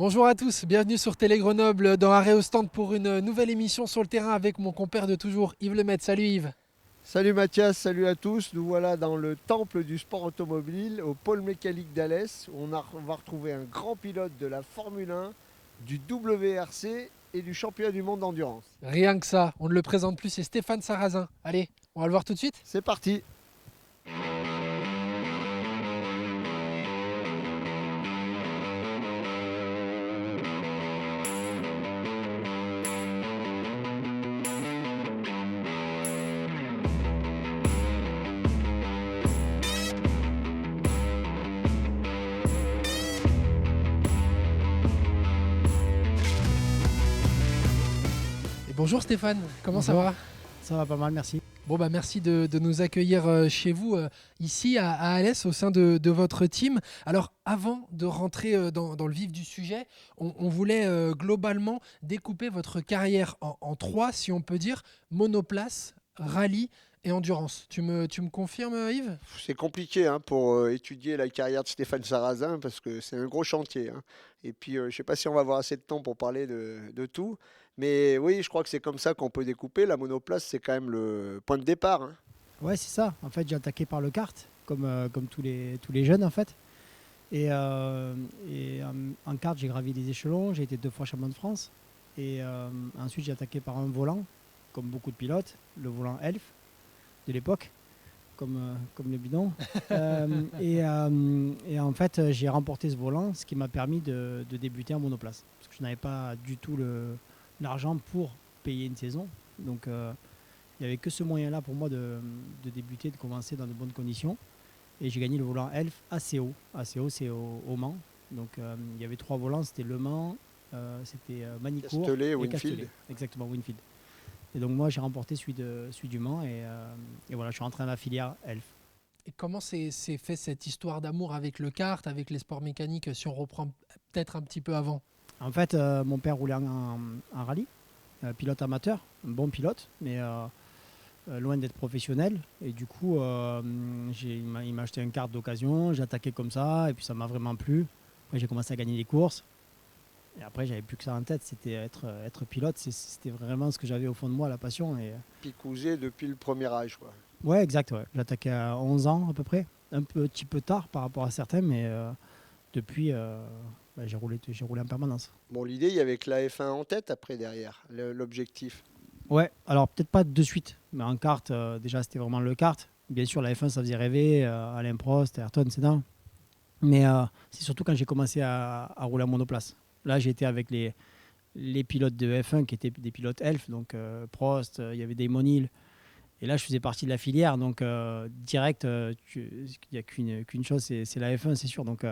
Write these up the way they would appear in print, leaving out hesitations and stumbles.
Bonjour à tous, bienvenue sur Télé Grenoble dans Arrêt au stand pour une nouvelle émission sur le terrain avec mon compère de toujours Yves Lemaitre. Salut Yves. Salut Mathias, salut à tous. Nous voilà dans le temple du sport automobile, au pôle mécanique d'Alès, où on va retrouver un grand pilote de la Formule 1, du WRC et du championnat du monde d'endurance. Rien que ça, on ne le présente plus, c'est Stéphane Sarrazin. Allez, on va le voir tout de suite. C'est parti. Et bonjour Stéphane, comment ça Bonjour. va? Ça va pas mal, merci. Bon bah merci de nous accueillir chez vous, ici à Alès, au sein de votre team. Alors avant de rentrer dans le vif du sujet, on voulait globalement découper votre carrière en trois, si on peut dire, monoplace, rallye et endurance. Tu me confirmes Yves? C'est compliqué pour étudier la carrière de Stéphane Sarrazin parce que c'est un gros chantier. Et puis je ne sais pas si on va avoir assez de temps pour parler de tout. Mais oui, je crois que c'est comme ça qu'on peut découper. La monoplace, c'est quand même le point de départ. Ouais, c'est ça. En fait, j'ai attaqué par le kart, comme tous les jeunes, en fait. Et en kart, j'ai gravi les échelons. J'ai été 2 fois champion de France. Et ensuite, j'ai attaqué par un volant, comme beaucoup de pilotes, le volant Elf de l'époque, comme le bidon. Et en fait, j'ai remporté ce volant, ce qui m'a permis de débuter en monoplace. Parce que je n'avais pas du tout l'argent pour payer une saison. Donc, il n'y avait que ce moyen-là pour moi de débuter, de commencer dans de bonnes conditions. Et j'ai gagné le volant Elf assez haut. Assez haut, c'est au Mans. Donc il y avait 3 volants, c'était Le Mans, c'était Manicourt Castellet, et Winfield. Castellet. Exactement, Winfield. Et donc moi j'ai remporté celui du Mans et voilà, je suis rentré dans la filière Elf. Et comment s'est fait cette histoire d'amour avec le kart, avec les sports mécaniques, si on reprend peut-être un petit peu avant? En fait, mon père roulait en rallye, pilote amateur, un bon pilote, mais loin d'être professionnel. Et du coup, il m'a acheté un kart d'occasion, j'ai attaqué comme ça, et puis ça m'a vraiment plu. Après, j'ai commencé à gagner des courses. Et après, j'avais plus que ça en tête, c'était être pilote, c'était vraiment ce que j'avais au fond de moi, la passion. Et Picousé depuis le premier âge, quoi. ouais, exact, ouais. J'ai attaqué à 11 ans à peu près, un petit peu tard par rapport à certains, mais depuis, j'ai roulé en permanence. Bon, l'idée, il y avait que la F1 en tête après, derrière, l'objectif. Ouais, alors peut-être pas de suite, mais en kart, déjà c'était vraiment le kart. Bien sûr, la F1 ça faisait rêver, Alain Prost, Ayrton Senna. Mais c'est surtout quand j'ai commencé à rouler en monoplace. Là, j'étais avec les pilotes de F1 qui étaient des pilotes Elf, donc Prost, il y avait Damon Hill. Et là, je faisais partie de la filière, donc direct, il n'y a qu'une chose, c'est la F1, c'est sûr. Donc,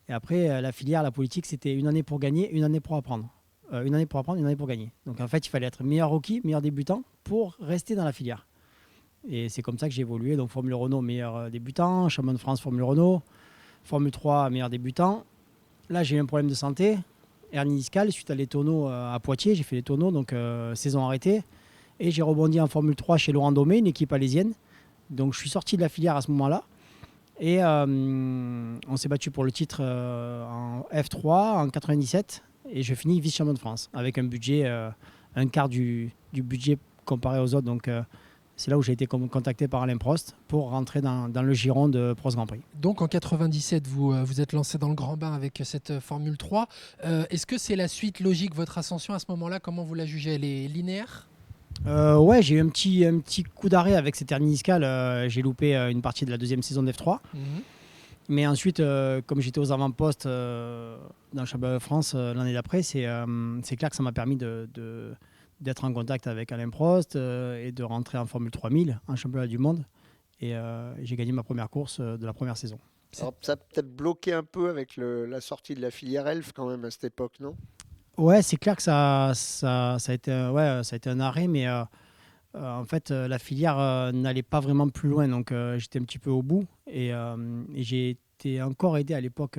et après, la filière, la politique, c'était une année pour gagner, une année pour apprendre. Une année pour apprendre, une année pour gagner. Donc en fait, il fallait être meilleur rookie, meilleur débutant pour rester dans la filière. Et c'est comme ça que j'ai évolué. Donc Formule Renault, meilleur débutant, champion de France Formule Renault, Formule 3, meilleur débutant. Là, j'ai eu un problème de santé, hernie discale, suite à les tonneaux à Poitiers. J'ai fait les tonneaux, donc saison arrêtée. Et j'ai rebondi en Formule 3 chez Laurent Domé, une équipe alésienne. Donc je suis sorti de la filière à ce moment-là. Et on s'est battu pour le titre en F3 en 97. Et je finis vice-champion de France avec un budget, un quart du budget comparé aux autres. Donc c'est là où j'ai été contacté par Alain Prost pour rentrer dans le giron de Prost Grand Prix. Donc en 97, vous êtes lancé dans le grand bain avec cette Formule 3. Est-ce que c'est la suite logique, votre ascension à ce moment-là? Comment vous la jugez? Elle est linéaire? Ouais, j'ai eu un petit coup d'arrêt avec cette hernie discale. J'ai loupé une partie de la deuxième saison d'F3. Mhm. Mais ensuite, comme j'étais aux avant-postes dans le championnat de France l'année d'après, c'est clair que ça m'a permis d'être en contact avec Alain Prost et de rentrer en Formule 3000, en championnat du monde. Et j'ai gagné ma première course de la première saison. Alors, ça a peut-être bloqué un peu avec la sortie de la filière Elf quand même à cette époque, non? Ouais, c'est clair que ça a été, ça a été un arrêt, mais en fait, la filière n'allait pas vraiment plus loin. Donc, j'étais un petit peu au bout. Et j'ai été encore aidé à l'époque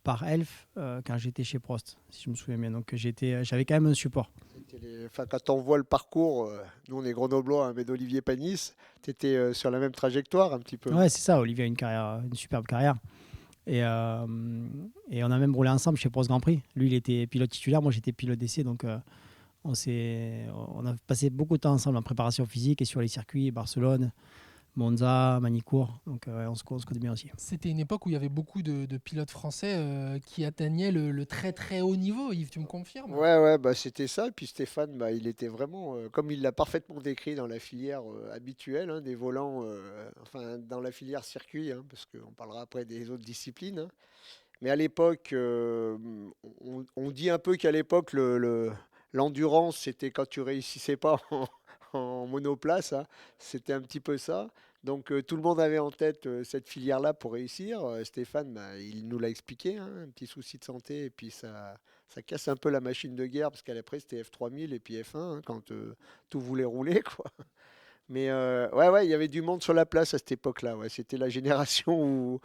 par Elf quand j'étais chez Prost, si je me souviens bien. Donc, j'avais quand même un support. Enfin, quand on voit le parcours, nous on est grenoblois, mais d'Olivier Panis, tu étais sur la même trajectoire un petit peu. Ouais, c'est ça. Olivier a une carrière, une superbe carrière. Et on a même roulé ensemble chez Prost Grand Prix. Lui, il était pilote titulaire, moi j'étais pilote d'essai. Donc on a passé beaucoup de temps ensemble en préparation physique et sur les circuits, Barcelone, Monza, Manicourt. Donc on se connaît bien aussi. C'était une époque où il y avait beaucoup de pilotes français qui atteignaient le très très haut niveau. Yves, tu me confirmes? Ouais, bah, c'était ça. Et puis Stéphane, bah, il était vraiment, comme il l'a parfaitement décrit dans la filière habituelle, hein, des volants, enfin dans la filière circuit, hein, parce qu'on parlera après des autres disciplines, hein. Mais à l'époque, on dit un peu qu'à l'époque, l'endurance, c'était quand tu réussissais pas en monoplace, hein. C'était un petit peu ça. Donc tout le monde avait en tête cette filière-là pour réussir. Stéphane, bah, il nous l'a expliqué, hein, un petit souci de santé, et puis ça casse un peu la machine de guerre, parce qu'après c'était F3000 et puis F1, hein, quand tout voulait rouler, quoi. Mais ouais, il y avait du monde sur la place à cette époque-là. Ouais. C'était la génération où-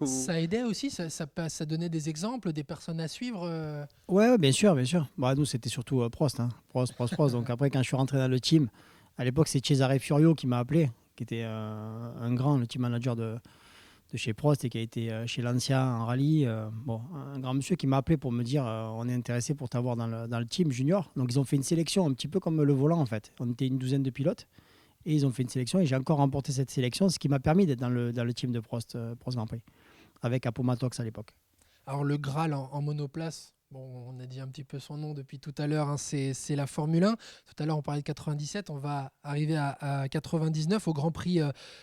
Ça aidait aussi, ça donnait des exemples, des personnes à suivre. Ouais, bien sûr, bien sûr. Bah, nous, c'était surtout Prost, hein. Prost. Donc après, quand je suis rentré dans le team, à l'époque, c'est Cesare Furio qui m'a appelé, qui était un grand, le team manager de chez Prost et qui a été chez Lancia en rallye. Bon, un grand monsieur qui m'a appelé pour me dire on est intéressé pour t'avoir dans le team junior. Donc ils ont fait une sélection un petit peu comme le volant en fait. On était une douzaine de pilotes et ils ont fait une sélection et j'ai encore remporté cette sélection, ce qui m'a permis d'être dans le team de Prost Grand Prix avec Apomatox à l'époque. Alors le Graal en monoplace, bon, on a dit un petit peu son nom depuis tout à l'heure, hein, c'est la Formule 1. Tout à l'heure on parlait de 97, on va arriver à 99 au Grand Prix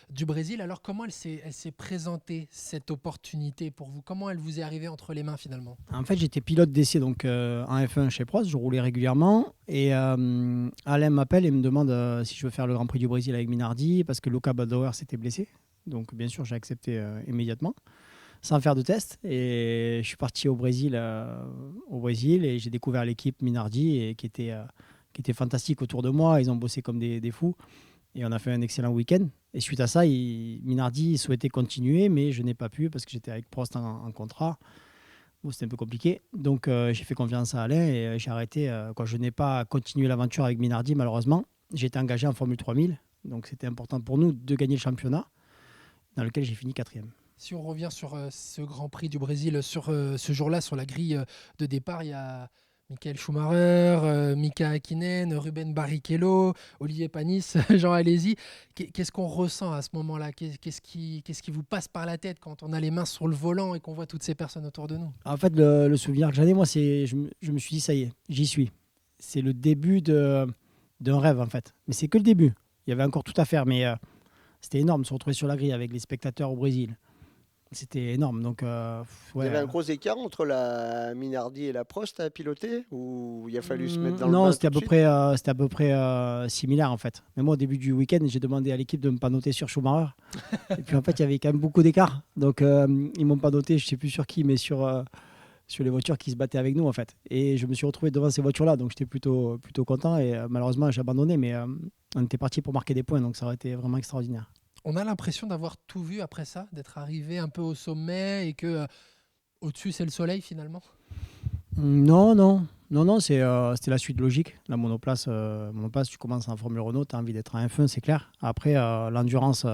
du Brésil. Alors comment elle s'est présentée cette opportunité pour vous? Comment elle vous est arrivée entre les mains finalement? En fait, j'étais pilote d'essai donc en F1 chez Prost, je roulais régulièrement et Alain m'appelle et me demande si je veux faire le Grand Prix du Brésil avec Minardi parce que Luca Badoer s'était blessé. Donc bien sûr, j'ai accepté immédiatement sans faire de test et je suis parti au Brésil et j'ai découvert l'équipe Minardi et qui était fantastique autour de moi. Ils ont bossé comme des fous et on a fait un excellent week-end. Et suite à ça, Minardi souhaitait continuer, mais je n'ai pas pu parce que j'étais avec Prost en contrat. Bon, c'était un peu compliqué. Donc j'ai fait confiance à Alain et j'ai arrêté. Je n'ai pas continué l'aventure avec Minardi, malheureusement. J'ai été engagé en Formule 3000. Donc c'était important pour nous de gagner le championnat, dans lequel j'ai fini 4e. Si on revient sur ce Grand Prix du Brésil, sur ce jour-là, sur la grille de départ, il y a Michael Schumacher, Mika Hakkinen, Ruben Barrichello, Olivier Panis, Jean Alesi. Qu'est-ce qu'on ressent à ce moment-là? Qu'est-ce qui vous passe par la tête quand on a les mains sur le volant et qu'on voit toutes ces personnes autour de nous? En fait, le souvenir que j'en ai, moi, c'est je me suis dit, ça y est, j'y suis. C'est le début d'un rêve, en fait. Mais c'est que le début. Il y avait encore tout à faire, mais c'était énorme de se retrouver sur la grille avec les spectateurs au Brésil. C'était énorme. Donc, Il y avait un gros écart entre la Minardi et la Prost à piloter, ou il a fallu se mettre dans le Non, bain c'était tout de à peu près similaire en fait. Mais moi, au début du week-end, j'ai demandé à l'équipe de ne me pas noter sur Schumacher. Et puis en fait, il y avait quand même beaucoup d'écart. Donc, ils m'ont pas noté, je sais plus sur qui, mais sur les voitures qui se battaient avec nous en fait. Et je me suis retrouvé devant ces voitures-là, donc j'étais plutôt content. Et malheureusement, j'ai abandonné, mais on était parti pour marquer des points, donc ça aurait été vraiment extraordinaire. On a l'impression d'avoir tout vu après ça, d'être arrivé un peu au sommet et que au-dessus c'est le soleil finalement. Non, c'était la suite logique. La monoplace, tu commences en Formule Renault, tu as envie d'être en F1, c'est clair. Après, l'endurance,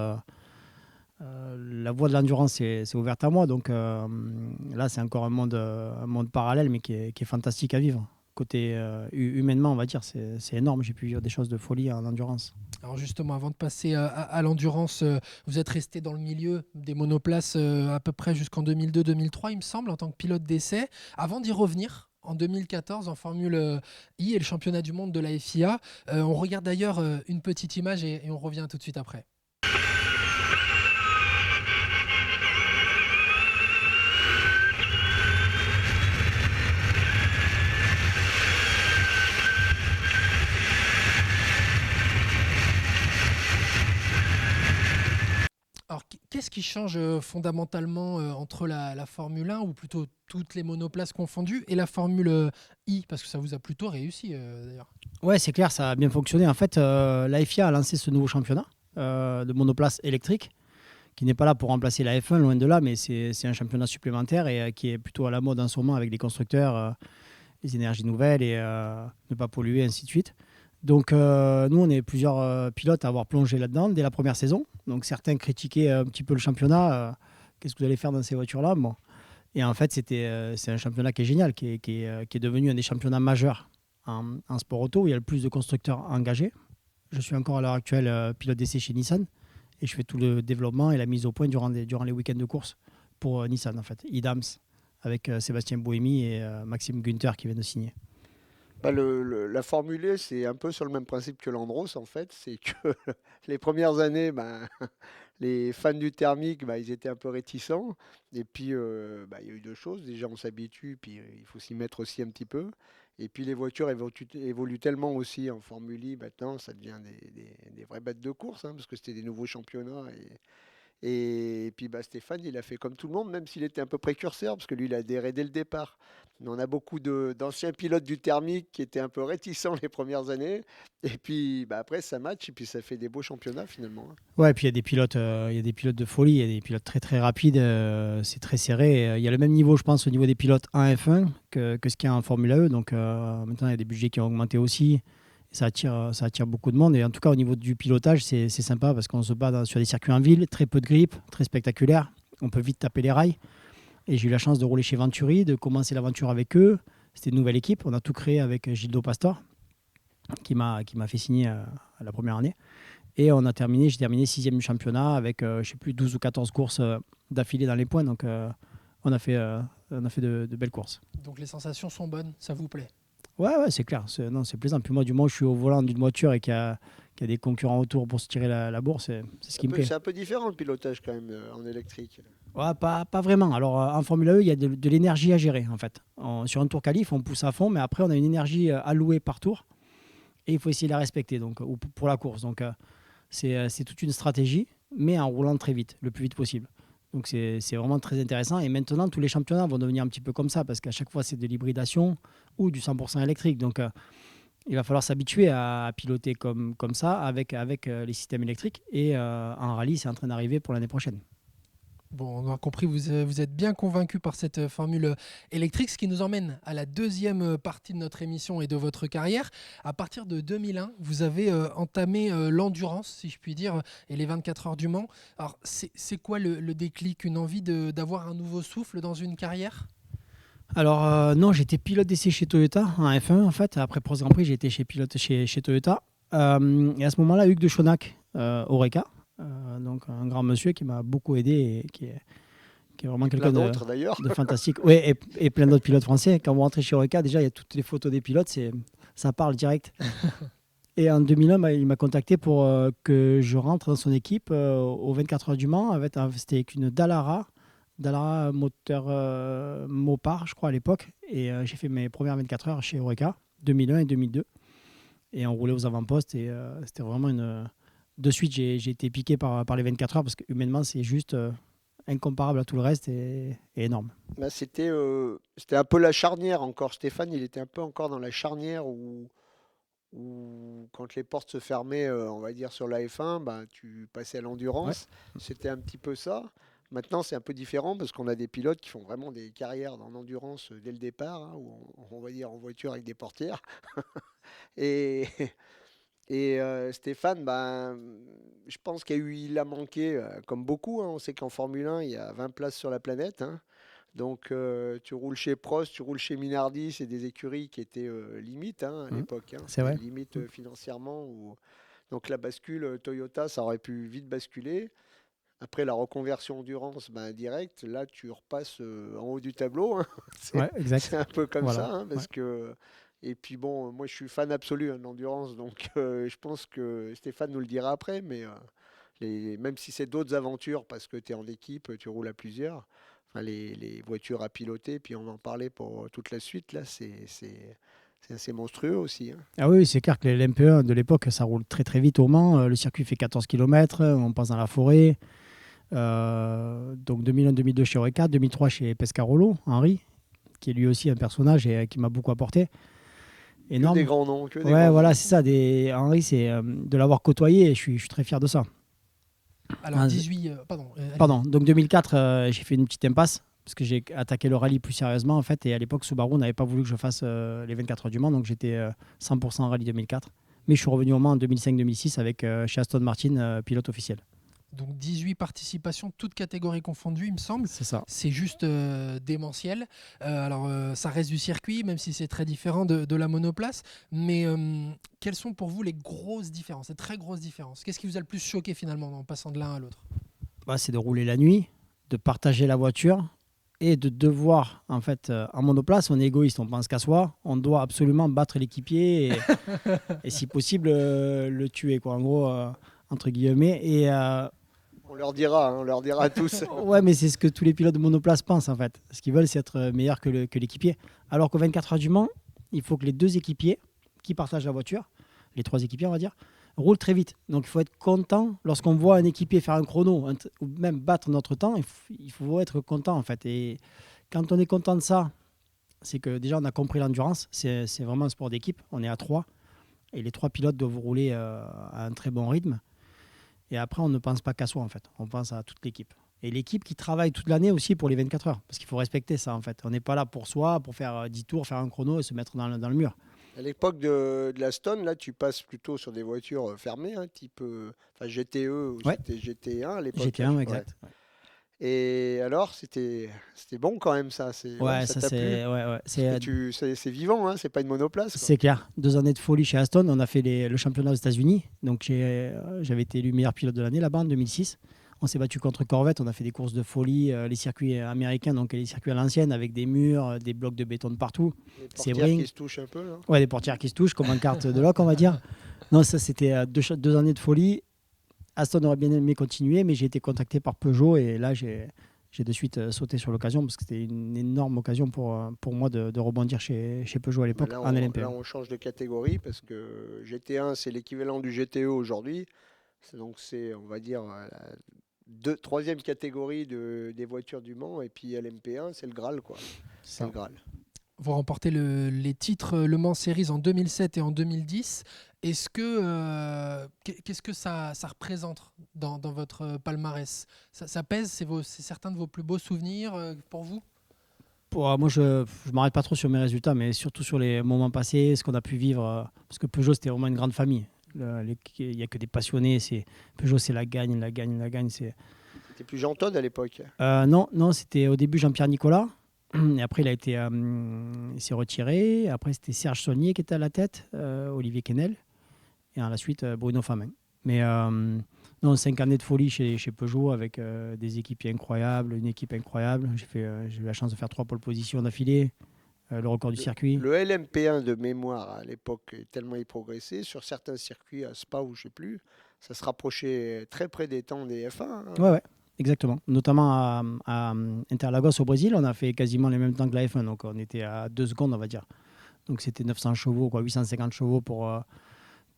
la voie de l'endurance c'est ouverte à moi. Donc là, c'est encore un monde parallèle, mais qui est fantastique à vivre. Côté humainement, on va dire, c'est énorme. J'ai pu vivre des choses de folie en endurance. Alors justement, avant de passer à l'endurance, vous êtes resté dans le milieu des monoplaces à peu près jusqu'en 2002-2003, il me semble, en tant que pilote d'essai. Avant d'y revenir, en 2014, en Formule I et le championnat du monde de la FIA, on regarde d'ailleurs une petite image et on revient tout de suite après. Alors, qu'est-ce qui change fondamentalement entre la Formule 1, ou plutôt toutes les monoplaces confondues, et la Formule I? Parce que ça vous a plutôt réussi d'ailleurs. Ouais, c'est clair, ça a bien fonctionné. En fait, la FIA a lancé ce nouveau championnat de monoplace électrique, qui n'est pas là pour remplacer la F1, loin de là, mais c'est un championnat supplémentaire et qui est plutôt à la mode en ce moment avec les constructeurs, les énergies nouvelles et ne pas polluer, ainsi de suite. Donc nous, on est plusieurs pilotes à avoir plongé là-dedans dès la première saison. Donc certains critiquaient un petit peu le championnat, qu'est-ce que vous allez faire dans ces voitures-là? Bon. Et en fait, c'est un championnat qui est génial, qui est devenu un des championnats majeurs en sport auto, où il y a le plus de constructeurs engagés. Je suis encore à l'heure actuelle pilote d'essai chez Nissan et je fais tout le développement et la mise au point durant les week-ends de course pour Nissan, en fait. IDAMS, avec Sébastien Bohémy et Maxime Günther qui viennent de signer. Bah, la Formule E, c'est un peu sur le même principe que l'Andros, en fait. C'est que les premières années, ben, les fans du thermique, bah, ils étaient un peu réticents. Et puis, bah, il y a eu deux choses. Déjà, on s'habitue, puis il faut s'y mettre aussi un petit peu. Et puis, les voitures évoluent tellement aussi en Formule E. Maintenant, ça devient des vraies bêtes de course, hein, parce que c'était des nouveaux championnats. Et puis bah, Stéphane, il a fait comme tout le monde, même s'il était un peu précurseur, parce que lui, il a adhéré dès le départ. Mais on a beaucoup d'anciens pilotes du thermique qui étaient un peu réticents les premières années. Et puis bah, après, ça match, et puis ça fait des beaux championnats finalement, hein. Ouais, et puis il y a des pilotes de folie, il y a des pilotes très très rapides, c'est très serré. Il y a le même niveau, je pense, au niveau des pilotes en F1 que ce qu'il y a en Formule E. Donc maintenant, il y a des budgets qui ont augmenté aussi. Et ça attire beaucoup de monde. Et en tout cas, au niveau du pilotage, c'est sympa parce qu'on se bat sur des circuits en ville, très peu de grippe, très spectaculaire. On peut vite taper les rails. Et j'ai eu la chance de rouler chez Venturi, de commencer l'aventure avec eux. C'était une nouvelle équipe. On a tout créé avec Gildo Pastor, qui m'a fait signer à la première année. Et j'ai terminé 6e du championnat avec, je ne sais plus, 12 ou 14 courses d'affilée dans les points. Donc, on a fait de belles courses. Donc les sensations sont bonnes, ça vous plaît? Ouais, c'est clair. C'est plaisant. Puis moi, du moment où je suis au volant d'une voiture et qu'il y a des concurrents autour pour se tirer la bourse, c'est ce qui me plaît. C'est un peu différent le pilotage quand même en électrique. Ouais, pas vraiment. Alors, en Formule E, il y a de l'énergie à gérer, en fait. Sur un tour qualif, on pousse à fond, mais après, on a une énergie allouée par tour et il faut essayer de la respecter ou pour la course. Donc, c'est toute une stratégie, mais en roulant très vite, le plus vite possible. Donc, c'est vraiment très intéressant. Et maintenant, tous les championnats vont devenir un petit peu comme ça, parce qu'à chaque fois, c'est de l'hybridation ou du 100% électrique. Donc, il va falloir s'habituer à piloter comme ça, avec les systèmes électriques. Et en rallye, c'est en train d'arriver pour l'année prochaine. Bon, on a compris, vous êtes bien convaincu par cette formule électrique, ce qui nous emmène à la deuxième partie de notre émission et de votre carrière. À partir de 2001, vous avez entamé l'endurance, si je puis dire, et les 24 heures du Mans. Alors, c'est quoi le déclic, une envie d'avoir un nouveau souffle dans une carrière? Alors, non, j'étais pilote d'essai chez Toyota, en F1, en fait. Après Prost Grand Prix, j'ai été pilote chez Toyota. Et à ce moment-là, Hugues de Chonac, Oreca. Donc un grand monsieur qui m'a beaucoup aidé et qui est vraiment quelqu'un de fantastique. Oui, et plein d'autres pilotes français. Quand vous rentrez chez Oreca, déjà, il y a toutes les photos des pilotes, ça parle direct. Et en 2001, il m'a contacté pour que je rentre dans son équipe aux 24 heures du Mans. C'était avec une Dallara moteur Mopar, je crois, à l'époque. Et j'ai fait mes premières 24 heures chez Oreca, 2001 et 2002. Et on roulait aux avant-postes et c'était vraiment De suite, j'ai été piqué par les 24 heures parce que humainement, c'est juste incomparable à tout le reste et énorme. Bah, c'était un peu la charnière encore. Stéphane, il était un peu encore dans la charnière où quand les portes se fermaient, on va dire sur la F1, bah, tu passais à l'endurance. Ouais. C'était un petit peu ça. Maintenant, c'est un peu différent parce qu'on a des pilotes qui font vraiment des carrières dans l'endurance dès le départ, hein, où on va dire en voiture avec des portières. Et Stéphane, ben, je pense il a manqué, comme beaucoup, hein. On sait qu'en Formule 1, il y a 20 places sur la planète, hein. Donc, tu roules chez Prost, tu roules chez Minardi, c'est des écuries qui étaient limites, hein, à l'époque, hein. C'est vrai. Limite financièrement. Donc, la bascule Toyota, ça aurait pu vite basculer. Après la reconversion endurance, ben, direct, là, tu repasses en haut du tableau, hein. C'est un peu comme ça, hein, parce que. Et puis bon, moi je suis fan absolu de l'endurance, donc je pense que Stéphane nous le dira après, mais même si c'est d'autres aventures, parce que tu es en équipe, tu roules à plusieurs, enfin, les voitures à piloter, puis on va en parler pour toute la suite, là, c'est assez monstrueux aussi, hein. Ah oui, c'est clair que l'MP1 de l'époque, ça roule très très vite au Mans, le circuit fait 14 km, on passe dans la forêt, donc 2001-2002 chez Oreca, 2003 chez Pescarolo, Henri, qui est lui aussi un personnage et qui m'a beaucoup apporté. Énorme. Que des grands noms. Ouais, voilà, c'est ça. Henri, c'est de l'avoir côtoyé et je suis très fier de ça. Alors, 18... Pardon. Donc, 2004, j'ai fait une petite impasse parce que j'ai attaqué le rallye plus sérieusement, en fait. Et à l'époque, Subaru n'avait pas voulu que je fasse les 24 heures du Mans. Donc, j'étais 100% rallye 2004. Mais je suis revenu au Mans en 2005-2006 avec chez Aston Martin, pilote officiel. Donc 18 participations, toutes catégories confondues, il me semble. C'est ça. C'est juste démentiel. Ça reste du circuit, même si c'est très différent de la monoplace. Mais quelles sont pour vous les grosses différences, les très grosses différences? Qu'est-ce qui vous a le plus choqué finalement en passant de l'un à l'autre? C'est de rouler la nuit, de partager la voiture et de devoir, en fait, en monoplace, on est égoïste, on pense qu'à soi, on doit absolument battre l'équipier et si possible le tuer, quoi, en gros, entre guillemets. Et On leur dira tous. ouais, mais c'est ce que tous les pilotes de monoplace pensent, en fait. Ce qu'ils veulent, c'est être meilleur que l'équipier. Alors qu'au 24 heures du Mans, il faut que les deux équipiers qui partagent la voiture, les trois équipiers, on va dire, roulent très vite. Donc il faut être content lorsqu'on voit un équipier faire un chrono ou même battre notre temps. Il faut être content, en fait. Et quand on est content de ça, c'est que déjà on a compris l'endurance. C'est vraiment un sport d'équipe. On est à 3 et les 3 pilotes doivent rouler à un très bon rythme. Et après, on ne pense pas qu'à soi, en fait. On pense à toute l'équipe. Et l'équipe qui travaille toute l'année aussi pour les 24 heures. Parce qu'il faut respecter ça, en fait. On n'est pas là pour soi, pour faire 10 tours, faire un chrono et se mettre dans le mur. À l'époque de la Stone, là, tu passes plutôt sur des voitures fermées, hein, type GTE ou Ouais. c'était GT1 à l'époque. GT1, Ouais. exact. Et alors, c'était bon quand même ça. Ouais, ça ça t'a plu? c'est... Ouais. C'est vivant, hein, c'est pas une monoplace, quoi. C'est clair. 2 années de folie chez Aston. On a fait le championnat aux États-Unis. Donc j'avais été élu meilleur pilote de l'année là-bas en 2006. On s'est battu contre Corvette. On a fait des courses de folie, les circuits américains, donc les circuits à l'ancienne avec des murs, des blocs de béton de partout. Les C'est portières vrai. qui se touchent un peu, là. Ouais, des portières qui se touchent comme en carte de lock, on va dire. Non, ça c'était 2 années de folie. Aston aurait bien aimé continuer, mais j'ai été contacté par Peugeot et là j'ai de suite sauté sur l'occasion parce que c'était une énorme occasion pour moi de rebondir chez Peugeot à l'époque en LMP1. Là, on change de catégorie parce que GT1, c'est l'équivalent du GTE aujourd'hui. Donc, c'est, on va dire, la troisième catégorie des voitures du Mans. Et puis LMP1, c'est le Graal, quoi. C'est le Graal. Vous remportez les titres Le Mans Series en 2007 et en 2010. Qu'est-ce que ça représente dans votre palmarès? Ça pèse? C'est certains de vos plus beaux souvenirs pour vous? Moi, je ne m'arrête pas trop sur mes résultats, mais surtout sur les moments passés, ce qu'on a pu vivre. Parce que Peugeot, c'était vraiment une grande famille. Il n'y a que des passionnés. Peugeot, c'est la gagne. C'était plus Jean Todt à l'époque. Non, c'était au début Jean-Pierre Nicolas. Et après, il s'est retiré. Après, c'était Serge Saulnier qui était à la tête, Olivier Quesnel. Et à la suite, Bruno Famin. Mais non, 5 années de folie chez Peugeot avec des équipiers incroyables, une équipe incroyable. J'ai eu la chance de faire 3 pole positions d'affilée, le record du circuit. Le LMP1 de mémoire à l'époque, tellement il progressait. Sur certains circuits, à Spa ou je ne sais plus, ça se rapprochait très près des temps des F1. Hein. Ouais, exactement. Notamment à Interlagos au Brésil, on a fait quasiment les mêmes temps que la F1. Donc on était à 2 secondes, on va dire. Donc c'était 900 chevaux, 850 chevaux pour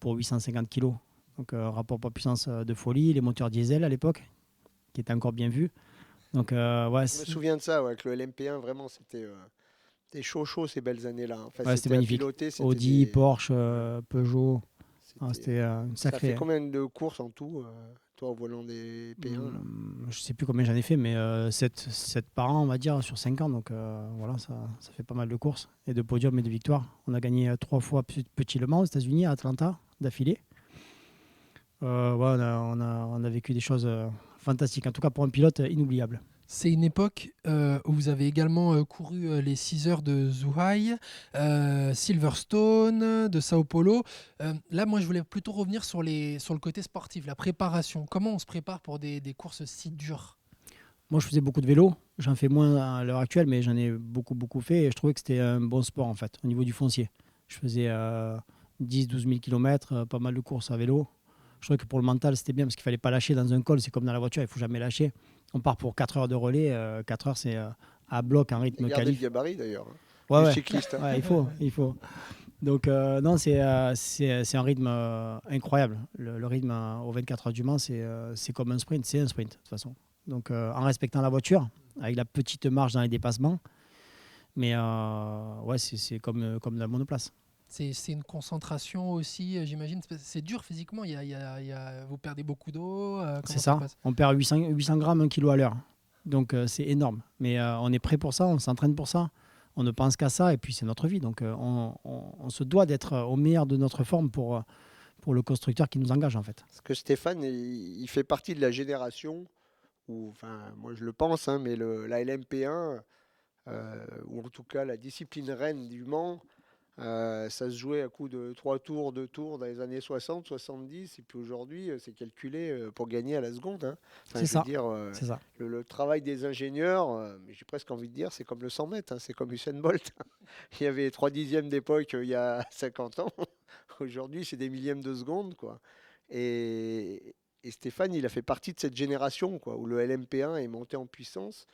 850 kilos. Donc rapport poids-puissance de folie, les moteurs diesel à l'époque, qui étaient encore bien vus. Donc, je me souviens de ça, que le LMP1, vraiment, c'était chaud ces belles années-là. Enfin, c'était magnifique. Piloter, Audi, Porsche, Peugeot. C'était une sacrée. Ça fait combien de courses en tout, toi, au volant des P1 là? Je ne sais plus combien j'en ai fait, mais 7 par an, on va dire, sur 5 ans. Donc voilà, ça fait pas mal de courses et de podiums et de victoires. On a gagné 3 fois Petit Le Mans aux États-Unis, à Atlanta, d'affilée. On a vécu des choses fantastiques, en tout cas pour un pilote inoubliable. C'est une époque où vous avez également couru les 6 heures de Zhuhai, Silverstone, de Sao Paulo. Là, moi, je voulais plutôt revenir sur le côté sportif, la préparation. Comment on se prépare pour des courses si dures? Moi, je faisais beaucoup de vélo. J'en fais moins à l'heure actuelle, mais j'en ai beaucoup fait. Et je trouvais que c'était un bon sport, en fait, au niveau du foncier. Je faisais 10-12 000 km, pas mal de courses à vélo. Je trouvais que pour le mental, c'était bien parce qu'il ne fallait pas lâcher dans un col. C'est comme dans la voiture, il ne faut jamais lâcher. On part pour 4 heures de relais. 4 heures, c'est à bloc, un rythme qualif. qualif. Le gabarit, d'ailleurs. Ouais. Cycliste. Hein. Ouais, il faut. Donc, non, c'est un rythme incroyable. Le rythme au 24 heures du Mans, c'est comme un sprint. C'est un sprint, de toute façon. Donc, en respectant la voiture, avec la petite marge dans les dépassements. Mais c'est comme la monoplace. C'est une concentration aussi, j'imagine. C'est dur physiquement. Vous perdez beaucoup d'eau. C'est ça. On perd 800 grammes, 1 kg à l'heure. Donc, c'est énorme. Mais on est prêt pour ça. On s'entraîne pour ça. On ne pense qu'à ça. Et puis, c'est notre vie. Donc, on se doit d'être au meilleur de notre forme pour pour le constructeur qui nous engage en fait. Parce que Stéphane, il fait partie de la génération où, enfin, moi je le pense, hein, mais la LMP1, ou en tout cas la discipline reine du Mans, ça se jouait à coup de 3 tours, 2 tours dans les années 60, 70, et puis aujourd'hui, c'est calculé pour gagner à la seconde, hein. Enfin, C'est je veux ça. dire, C'est ça. le travail des ingénieurs, j'ai presque envie de dire, c'est comme le 100 mètres, hein, c'est comme Usain Bolt. Il y avait 3 dixièmes d'époque il y a 50 ans. Aujourd'hui, c'est des millièmes de seconde, quoi. Et Stéphane, il a fait partie de cette génération, quoi, où le LMP1 est monté en puissance,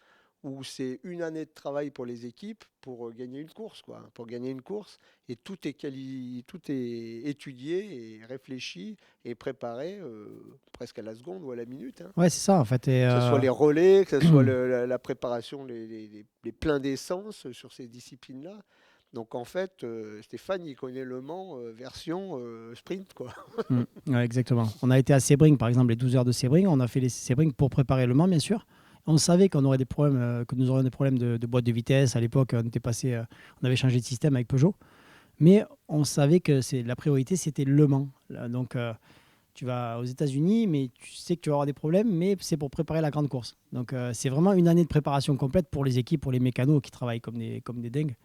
où c'est une année de travail pour les équipes pour gagner une course, quoi. Pour gagner une course, et tout est étudié et réfléchi et préparé presque à la seconde ou à la minute, hein. Ouais, c'est ça en fait. Et, Que ce soit les relais, que ce soit la préparation, les pleins d'essence sur ces disciplines-là. Donc en fait, Stéphane, il connaît Le Mans version sprint, quoi. Ouais, exactement. On a été à Sebring, par exemple, les 12 heures de Sebring. On a fait les Sebring pour préparer Le Mans, bien sûr. On savait qu'on aurait des problèmes, que nous aurions des problèmes de boîte de vitesse. À l'époque, on avait changé de système avec Peugeot. Mais on savait que la priorité, c'était Le Mans. Là, donc, tu vas aux États-Unis, mais tu sais que tu vas avoir des problèmes, mais c'est pour préparer la grande course. Donc, c'est vraiment une année de préparation complète pour les équipes, pour les mécanos qui travaillent comme des dingues.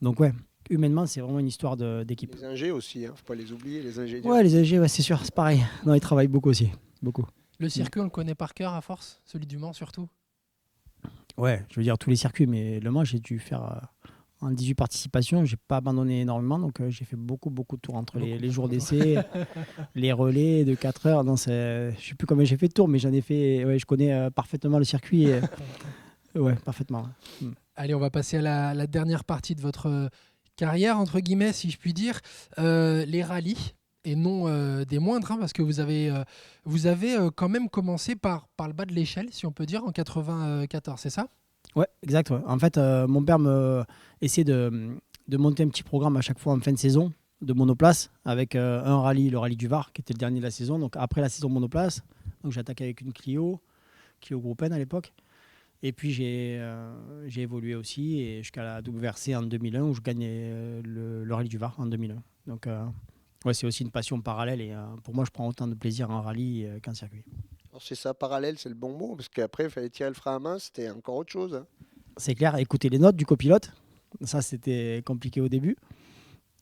Donc, ouais, humainement, c'est vraiment une histoire d'équipe. Les ingés aussi, hein, faut pas les oublier, les ingénieurs. Ouais, les AG, ouais, c'est sûr, c'est pareil. Non, ils travaillent beaucoup aussi. Beaucoup. Le circuit, on le connaît par cœur à force, celui du Mans surtout. Ouais, je veux dire tous les circuits, mais Le Mans, j'ai dû faire en 18 participations. J'ai pas abandonné énormément, donc j'ai fait beaucoup de tours entre les jours d'essai, les relais de 4 heures. Non, je sais plus combien j'ai fait de tours, mais j'en ai fait. Ouais, je connais parfaitement le circuit. Ouais, parfaitement. Ouais. Allez, on va passer à la dernière partie de votre carrière, entre guillemets, si je puis dire. Les rallyes, et non des moindres, hein, parce que vous avez quand même commencé par le bas de l'échelle, si on peut dire, en 94, c'est ça? Ouais, exact. Ouais. En fait, mon père essayait de monter un petit programme à chaque fois en fin de saison de monoplace avec un rallye, le rallye du Var, qui était le dernier de la saison. Donc après la saison monoplace, donc j'ai attaqué avec une Clio Groupe N à l'époque. Et puis j'ai évolué aussi et jusqu'à la WRC en 2001 où je gagnais le rallye du Var en 2001. Donc ouais, c'est aussi une passion parallèle et pour moi je prends autant de plaisir en rallye qu'en circuit. Alors c'est ça, parallèle, c'est le bon mot, parce qu'après, il fallait tirer le frein à main, c'était encore autre chose, hein. C'est clair, écouter les notes du copilote, ça c'était compliqué au début.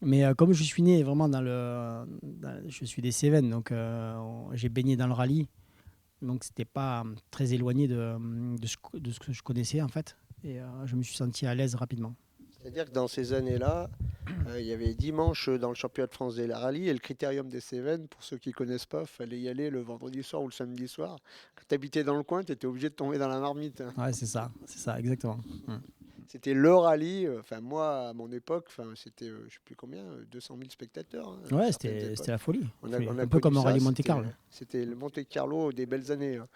Mais comme je suis né vraiment je suis des Cévennes, donc j'ai baigné dans le rallye. Donc c'était pas très éloigné de ce que je connaissais en fait. Et je me suis senti à l'aise rapidement. C'est-à-dire que dans ces années-là, il y avait dimanche dans le championnat de France des rallyes et le critérium des Cévennes, pour ceux qui ne connaissent pas, il fallait y aller le vendredi soir ou le samedi soir. Quand tu habitais dans le coin, tu étais obligé de tomber dans la marmite, hein. Ouais, c'est ça, exactement. C'était le rallye, enfin moi à mon époque, c'était je ne sais plus combien, 200 000 spectateurs, hein, à Ouais, certaines époques. c'était la folie. On a Un peu comme connu un ça, rallye Monte Carlo. C'était le Monte Carlo des belles années, hein.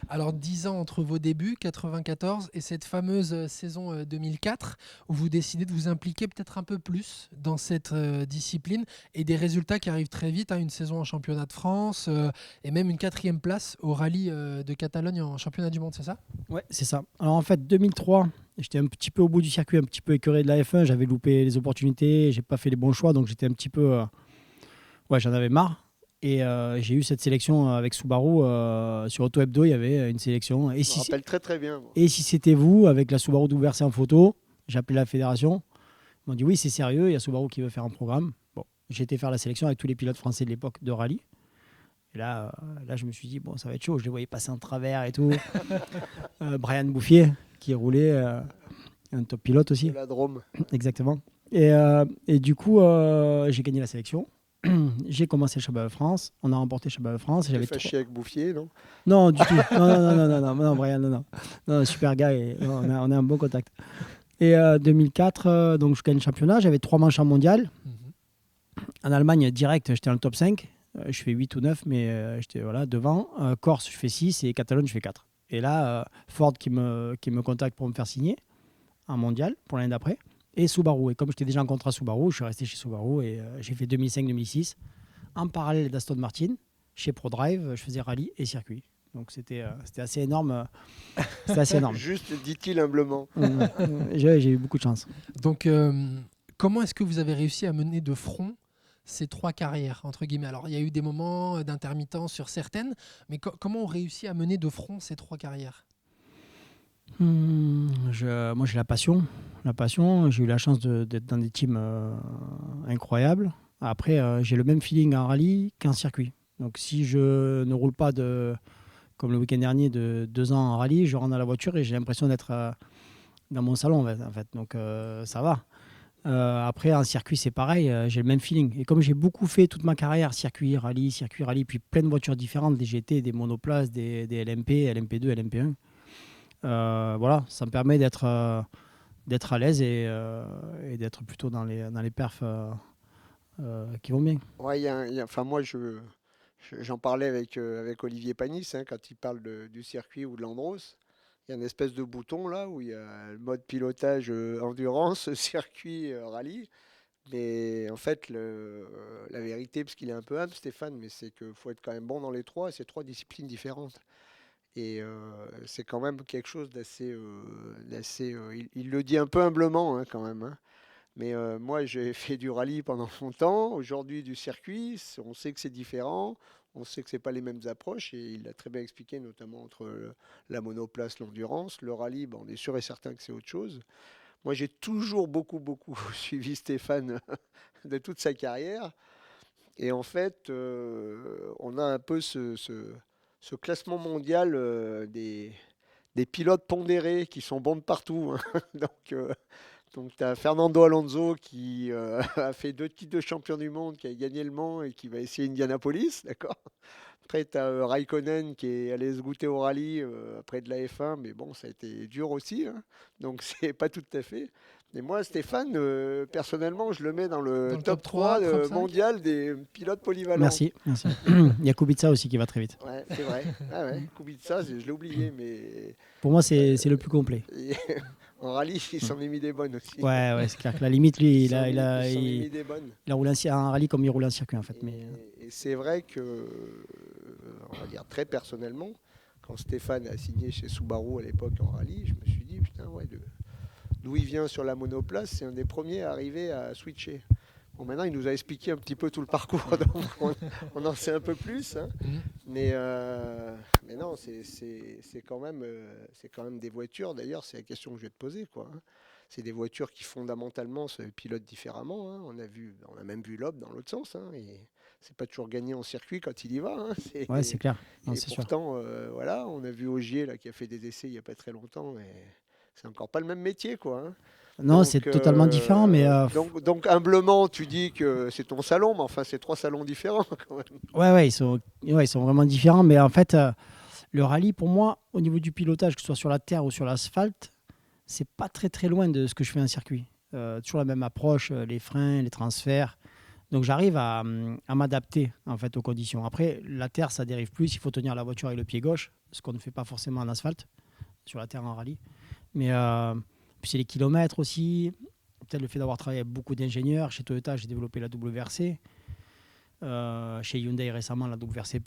Alors 10 ans entre vos débuts, 94, et cette fameuse saison 2004, où vous décidez de vous impliquer peut-être un peu plus dans cette discipline, et des résultats qui arrivent très vite, hein, une saison en championnat de France, et même une 4e place au rallye de Catalogne en championnat du monde, c'est ça? Ouais, c'est ça. Alors en fait, 2003, j'étais un petit peu au bout du circuit, un petit peu écœuré de la F1. J'avais loupé les opportunités, j'ai pas fait les bons choix, donc j'étais un petit peu... ouais, j'en avais marre. Et j'ai eu cette sélection avec Subaru. Sur Auto Hebdo, il y avait une sélection. Et Je me rappelle très très bien, moi. Et si c'était vous, avec la Subaru WRC en photo, j'ai appelé la fédération. Ils m'ont dit oui, c'est sérieux, il y a Subaru qui veut faire un programme. Bon, j'ai été faire la sélection avec tous les pilotes français de l'époque de rallye. Et là, je me suis dit, bon, ça va être chaud. Je les voyais passer en travers et tout. Brian Bouffier, qui roulait, un top pilote aussi. De la Drôme. Exactement. Et du coup, j'ai gagné la sélection. J'ai commencé le Championnat de France. On a remporté le Championnat de France. Tu fâché avec Bouffier, non? Non, du tout. Non, Brian, non, super gars. Et, non, on a un bon contact. Et 2004, donc je gagne le championnat. J'avais 3 manches en mondial. En Allemagne, direct, j'étais dans le top 5. Je fais 8 ou 9, mais j'étais devant. Corse, je fais 6 et Catalogne, je fais 4. Et là, Ford qui me contacte pour me faire signer en mondial pour l'année d'après. Et Subaru. Et comme j'étais déjà en contrat Subaru, je suis resté chez Subaru et j'ai fait 2005-2006 en parallèle d'Aston Martin. Chez ProDrive, je faisais rallye et circuit. Donc c'était assez énorme. C'était assez énorme. Juste, dit-il humblement. J'ai eu beaucoup de chance. Donc, comment est-ce que vous avez réussi à mener de front ces 3 carrières, entre guillemets? Alors, il y a eu des moments d'intermittence sur certaines, mais comment on réussit à mener de front ces 3 carrières? Moi, j'ai la passion. La passion, j'ai eu la chance d'être dans des teams incroyables. Après, j'ai le même feeling en rallye qu'en circuit. Donc, si je ne roule pas comme le week-end dernier de 2 ans en rallye, je rentre dans la voiture et j'ai l'impression d'être dans mon salon en fait. Donc, ça va. Après, en circuit, c'est pareil, j'ai le même feeling. Et comme j'ai beaucoup fait toute ma carrière, circuit, rallye, puis plein de voitures différentes, des GT, des monoplaces, des LMP, LMP2, LMP1, voilà, ça me permet d'être à l'aise et d'être plutôt dans les perfs qui vont bien. Ouais, enfin, moi, j'en parlais avec Olivier Panis, hein, quand il parle du circuit ou de l'Andros. Il y a une espèce de bouton là où il y a le mode pilotage endurance, circuit, rallye. Mais en fait, la vérité, parce qu'il est un peu humble, Stéphane, mais c'est qu'il faut être quand même bon dans les trois, et c'est 3 disciplines différentes. Et c'est quand même quelque chose il le dit un peu humblement, hein, quand même, hein. Mais moi, j'ai fait du rallye pendant longtemps. Aujourd'hui, du circuit, on sait que c'est différent. On sait que c'est pas les mêmes approches. Et il l'a très bien expliqué, notamment entre la monoplace, l'endurance. Le rallye, ben, on est sûr et certain que c'est autre chose. Moi, j'ai toujours beaucoup, beaucoup suivi Stéphane de toute sa carrière. Et en fait, on a un peu ce classement mondial des pilotes pondérés qui sont bons de partout, hein. Donc tu as Fernando Alonso qui a fait 2 titres de champion du monde, qui a gagné le Mans et qui va essayer Indianapolis, d'accord? Après, tu as Raikkonen qui est allé se goûter au rallye après de la F1, mais bon, ça a été dur aussi, hein. Donc c'est pas tout à fait. Et moi, Stéphane, personnellement, je le mets dans Dans le le top top 3, 3 top 5? mondial des pilotes polyvalents. Merci. Il y a Kubica aussi qui va très vite. Ouais, c'est vrai. Ah ouais, Kubica, je l'ai oublié, mais Pour moi, c'est le plus complet. en rallye, il s'en est mis des bonnes aussi. Ouais, c'est clair que la limite, lui, Il s'en est mis des bonnes. il a roulé en rallye comme il roule en circuit en fait. Mais Et c'est vrai que, on va dire très personnellement, quand Stéphane a signé chez Subaru à l'époque en rallye, je me suis dit, putain, ouais, d'où il vient sur la monoplace, c'est un des premiers à arriver à switcher. Bon, maintenant, il nous a expliqué un petit peu tout le parcours, donc on en sait un peu plus, hein. Mhm. Mais non, c'est quand même des voitures. D'ailleurs, c'est la question que je vais te poser, quoi, hein. C'est des voitures qui fondamentalement se pilotent différemment, hein. On a même vu Loeb dans l'autre sens, hein, et c'est pas toujours gagné en circuit quand il y va, hein. ouais, c'est clair. Non, Et c'est sûr. pourtant, voilà, on a vu Ogier là, qui a fait des essais il n'y a pas très longtemps, mais c'est encore pas le même métier, quoi, hein. Non, c'est totalement différent, mais Donc humblement, tu dis que c'est ton salon, mais enfin, c'est 3 salons différents quand même. ouais, ils sont vraiment différents. Mais en fait, le rallye, pour moi, au niveau du pilotage, que ce soit sur la terre ou sur l'asphalte, c'est pas très très loin de ce que je fais en circuit. Toujours la même approche, les freins, les transferts. Donc j'arrive à m'adapter en fait aux conditions. Après, la terre, ça dérive plus. Il faut tenir la voiture avec le pied gauche, ce qu'on ne fait pas forcément en asphalte, sur la terre en rallye. Mais puis c'est les kilomètres aussi. Peut-être le fait d'avoir travaillé avec beaucoup d'ingénieurs. Chez Toyota, j'ai développé la WRC. Chez Hyundai récemment, la WRC+.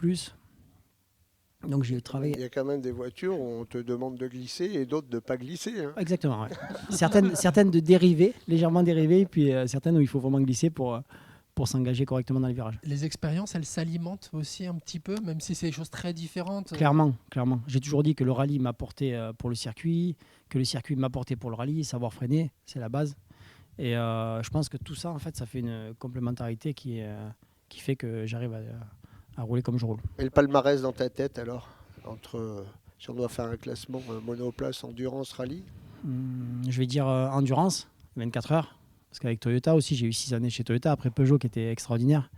Donc j'ai Il travaillé. y a quand même des voitures où on te demande de glisser et d'autres de ne pas glisser, hein. Exactement, ouais. Certaines de dérivées, légèrement dérivées, puis certaines où il faut vraiment glisser pour s'engager correctement dans les virages. Les expériences, elles s'alimentent aussi un petit peu, même si c'est des choses très différentes. Clairement. J'ai toujours dit que le rallye m'apportait pour le circuit, que le circuit m'apportait pour le rallye. Savoir freiner, c'est la base. Et je pense que tout ça, en fait, ça fait une complémentarité qui fait que j'arrive à rouler comme je roule. Et le palmarès dans ta tête alors, si on doit faire un classement monoplace, endurance, rallye? Je vais dire endurance, 24 heures. Parce qu'avec Toyota aussi, j'ai eu 6 années chez Toyota, après Peugeot qui était extraordinaire.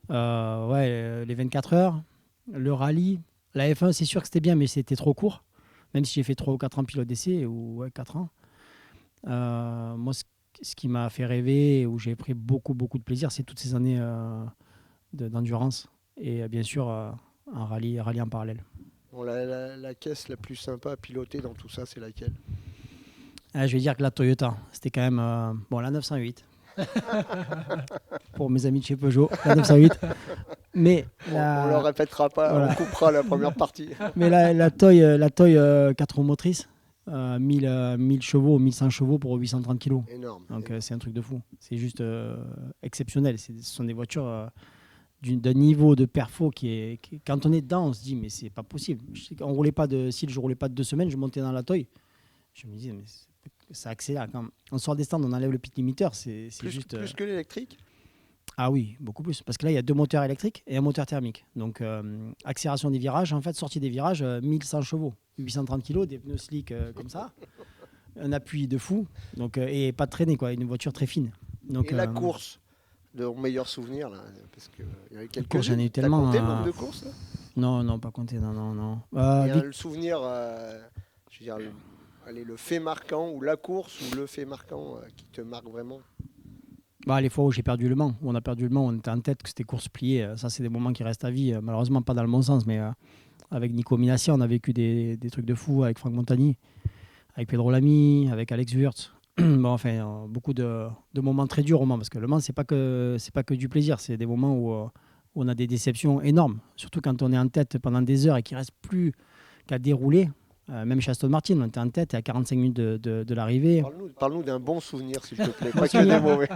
Les 24 heures, le rallye, la F1, c'est sûr que c'était bien, mais c'était trop court. Même si j'ai fait 3 ou 4 ans pilote d'essai, ou 4 ans. Moi, ce qui m'a fait rêver, où j'ai pris beaucoup, beaucoup de plaisir, c'est toutes ces années d'endurance. Et bien sûr, un rallye en parallèle. Bon, la caisse la plus sympa à piloter dans tout ça, c'est laquelle? Je vais dire que la Toyota, c'était quand même la 908. Pour mes amis de chez Peugeot, la 908. Mais On ne le répétera pas, voilà. On coupera la première partie. Mais la Toy 4 roues motrices, 1000 chevaux, 1100 chevaux pour 830 kilos. Énorme. Donc c'est un truc de fou. C'est juste exceptionnel. Ce sont des voitures d'un niveau de perfo quand on est dedans, on se dit mais c'est pas possible. Si je roulais pas de 2 semaines, je montais dans la toy. Je me disais mais ça accélère. Quand on sort des stands, on enlève le pit limiteur, c'est juste. Plus que l'électrique. Ah oui, beaucoup plus. Parce que là, il y a 2 moteurs électriques et un moteur thermique. Donc, accélération des virages, en fait, sortie des virages, 1100 chevaux, 830 kg, des pneus slick comme ça, un appui de fou, donc, et pas de traînée, quoi, une voiture très fine. Donc, et la course, de mon meilleur souvenir, là, parce qu'il y avait quelques courses, j'en ai eu tellement. T'as compté le nombre de courses là Non, pas compté, non. Le souvenir, je veux dire, le fait marquant, ou la course, ou le fait marquant qui te marque vraiment. Les fois où j'ai perdu le Mans, où on a perdu le Mans, on était en tête, que c'était course pliée. Ça, c'est des moments qui restent à vie. Malheureusement, pas dans le bon sens, mais avec Nico Minassia, on a vécu des trucs de fou avec Franck Montagny, avec Pedro Lamy, avec Alex Wurtz. Beaucoup de moments très durs au Mans, parce que le Mans, c'est pas que du plaisir, c'est des moments où on a des déceptions énormes, surtout quand on est en tête pendant des heures et qu'il ne reste plus qu'à dérouler. Même chez Aston Martin, on était en tête et à 45 minutes de l'arrivée. Parle-nous d'un bon souvenir, s'il te plaît. Pas que des mauvais.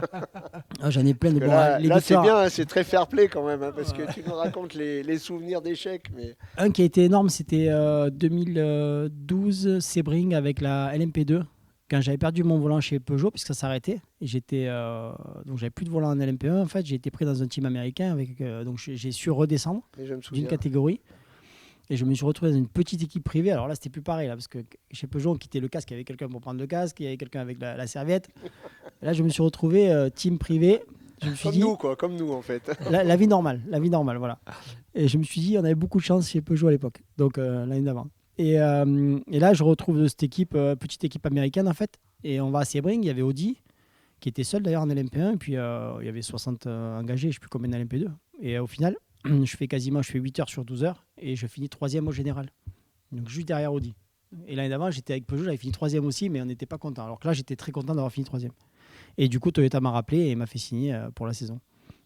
J'en ai plein de bons. Là c'est bien, hein, c'est très fair play quand même, hein, parce que tu nous racontes les souvenirs d'échecs. Mais... Un qui a été énorme, c'était 2012, Sebring avec la LMP2. Quand j'avais perdu mon volant chez Peugeot, puisque ça s'arrêtait, et donc j'avais plus de volant en LMP1. En fait, j'ai été pris dans un team américain, donc j'ai su redescendre d'une catégorie. Et je me suis retrouvé dans une petite équipe privée. Alors là, c'était plus pareil, là, parce que chez Peugeot, on quittait le casque, il y avait quelqu'un pour prendre le casque, il y avait quelqu'un avec la serviette. Et là, je me suis retrouvé team privé. Comme nous en fait. La vie normale, voilà. Et je me suis dit, on avait beaucoup de chance chez Peugeot à l'époque, donc l'année d'avant. Et là, je retrouve cette équipe, petite équipe américaine en fait. Et on va à Sebring, il y avait Audi, qui était seul d'ailleurs en LMP1, et puis il y avait 60 engagés, je ne sais plus combien en LMP2. Et au final, je fais 8 heures sur 12 heures et je finis 3e au général. Donc juste derrière Audi. Et l'année d'avant, j'étais avec Peugeot, j'avais fini 3e aussi, mais on n'était pas content. Alors que là, j'étais très content d'avoir fini 3e. Et du coup, Toyota m'a rappelé et m'a fait signer pour la saison.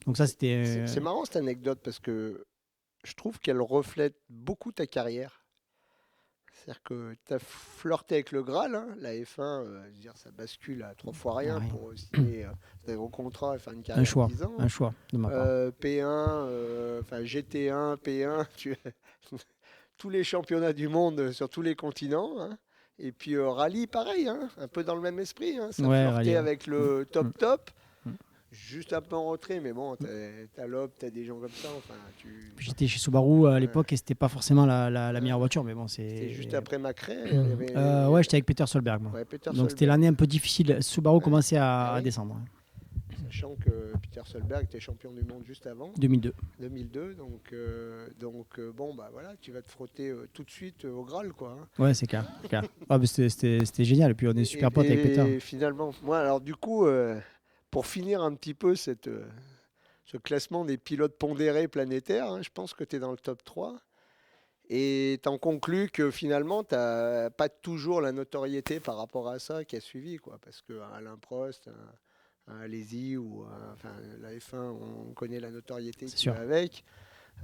Donc ça, c'était... C'est marrant cette anecdote parce que je trouve qu'elle reflète beaucoup ta carrière. C'est-à-dire que tu as flirté avec le Graal, hein, la F1, ça bascule à 3 fois rien pour signer des gros contrats et faire une carrière de 10 ans. Un choix de ma part. P1, GT1, P1, tous les championnats du monde sur tous les continents. Hein. Et puis rallye, pareil, hein, un peu dans le même esprit. Hein, ça flirtait avec le top. Juste un peu en retrait, mais bon, t'as Loeb, t'as des gens comme ça. J'étais chez Subaru à l'époque et c'était pas forcément la meilleure voiture, mais bon, C'était juste après Macrae. Ouais, j'étais avec Peter Solberg. Moi. Donc c'était l'année un peu difficile. Subaru commençait à descendre. Sachant que Peter Solberg était champion du monde juste avant. 2002. Donc bon, bah voilà, tu vas te frotter tout de suite au Graal, quoi. Hein. Ouais, c'est clair. C'était génial. Et puis on est super potes avec Peter. Et finalement, moi, alors du coup. Pour finir un petit peu ce classement des pilotes pondérés planétaires, hein, je pense que tu es dans le top 3. Et tu en conclus que finalement, tu n'as pas toujours la notoriété par rapport à ça qui a suivi. Quoi, parce qu'à Alain Prost, à Alési ou la F1, on connaît la notoriété qui va avec.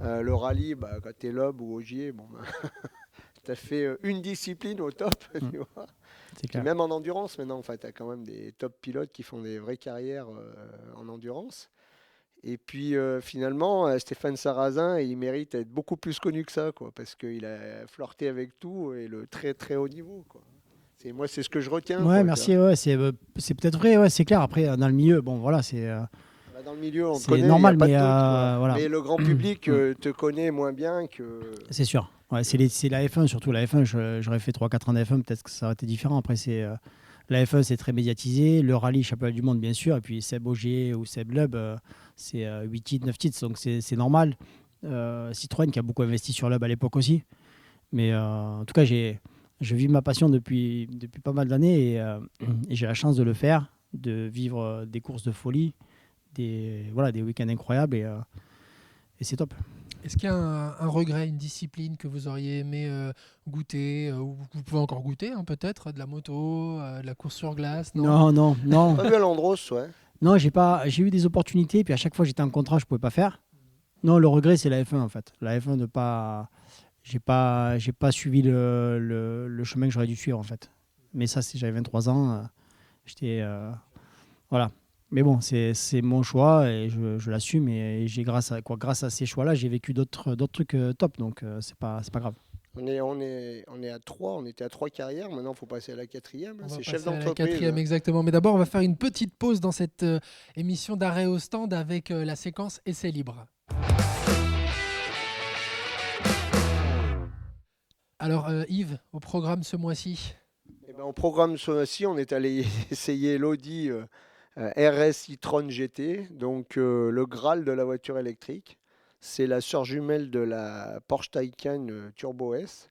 Le rallye, quand tu es Loeb ou Ogier, bon, tu as fait une discipline au top. Tu vois. Et même en endurance maintenant, tu as quand même des top pilotes qui font des vraies carrières en endurance. Et puis finalement, Stéphane Sarrazin, il mérite d'être beaucoup plus connu que ça, quoi, parce qu'il a flirté avec tout et le très très haut niveau. Quoi. Moi, c'est ce que je retiens. Ouais, quoi, merci. Ouais, c'est peut-être vrai, ouais, c'est clair. Après, dans le milieu, bon, voilà, c'est. Dans le milieu, on c'est connaît, normal, mais voilà. Mais le grand public te connaît moins bien que. C'est sûr. Ouais, c'est la F1, surtout la F1. J'aurais fait 3-4 ans de F1, peut-être que ça aurait été différent. Après, la F1, c'est très médiatisé. Le rallye, championnat du monde, bien sûr. Et puis Seb Ogier ou Seb Loeb, c'est 8 titres, 9 titres. Donc c'est normal. Citroën qui a beaucoup investi sur Loeb à l'époque aussi. Mais en tout cas, je vis ma passion depuis pas mal d'années et j'ai la chance de le faire, de vivre des courses de folie, des week-ends incroyables et c'est top. Est-ce qu'il y a un regret, une discipline que vous auriez aimé goûter, ou vous pouvez encore goûter peut-être, de la moto, de la course sur glace? Non. Pas vu à l'Andros, ouais. Non, j'ai eu des opportunités, puis à chaque fois j'étais en contrat, je ne pouvais pas faire. Non, le regret, c'est la F1 en fait. La F1 j'ai pas suivi le chemin que j'aurais dû suivre en fait. Mais ça, j'avais 23 ans. J'étais... voilà. Mais bon, c'est mon choix et je l'assume. Et grâce à ces choix-là, j'ai vécu d'autres trucs top. Donc, c'est pas grave. On est à 3, on était à 3 carrières, maintenant il faut passer à la 4e, On va c'est passer chef à la d'entreprise. 4e, exactement. Mais d'abord, on va faire une petite pause dans cette émission d'arrêt au stand avec la séquence Essai libre. Alors Yves, au programme ce mois-ci? Eh ben, au programme ce mois-ci, on est allé essayer l'Audi RS e-tron GT, donc le Graal de la voiture électrique. C'est la sœur jumelle de la Porsche Taycan Turbo S.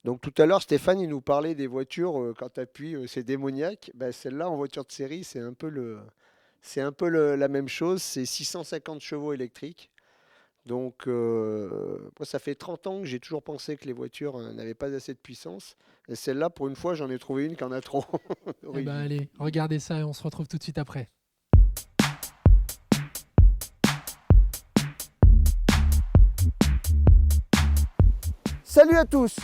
Donc tout à l'heure, Stéphane, il nous parlait des voitures, quand tu appuies, c'est démoniaque. Ben, celle-là, en voiture de série, c'est un peu la même chose. C'est 650 chevaux électriques. Donc moi, ça fait 30 ans que j'ai toujours pensé que les voitures n'avaient pas assez de puissance. Et celle-là, pour une fois, j'en ai trouvé une qui en a trop. Eh ben, allez, regardez ça et on se retrouve tout de suite après. Salut à tous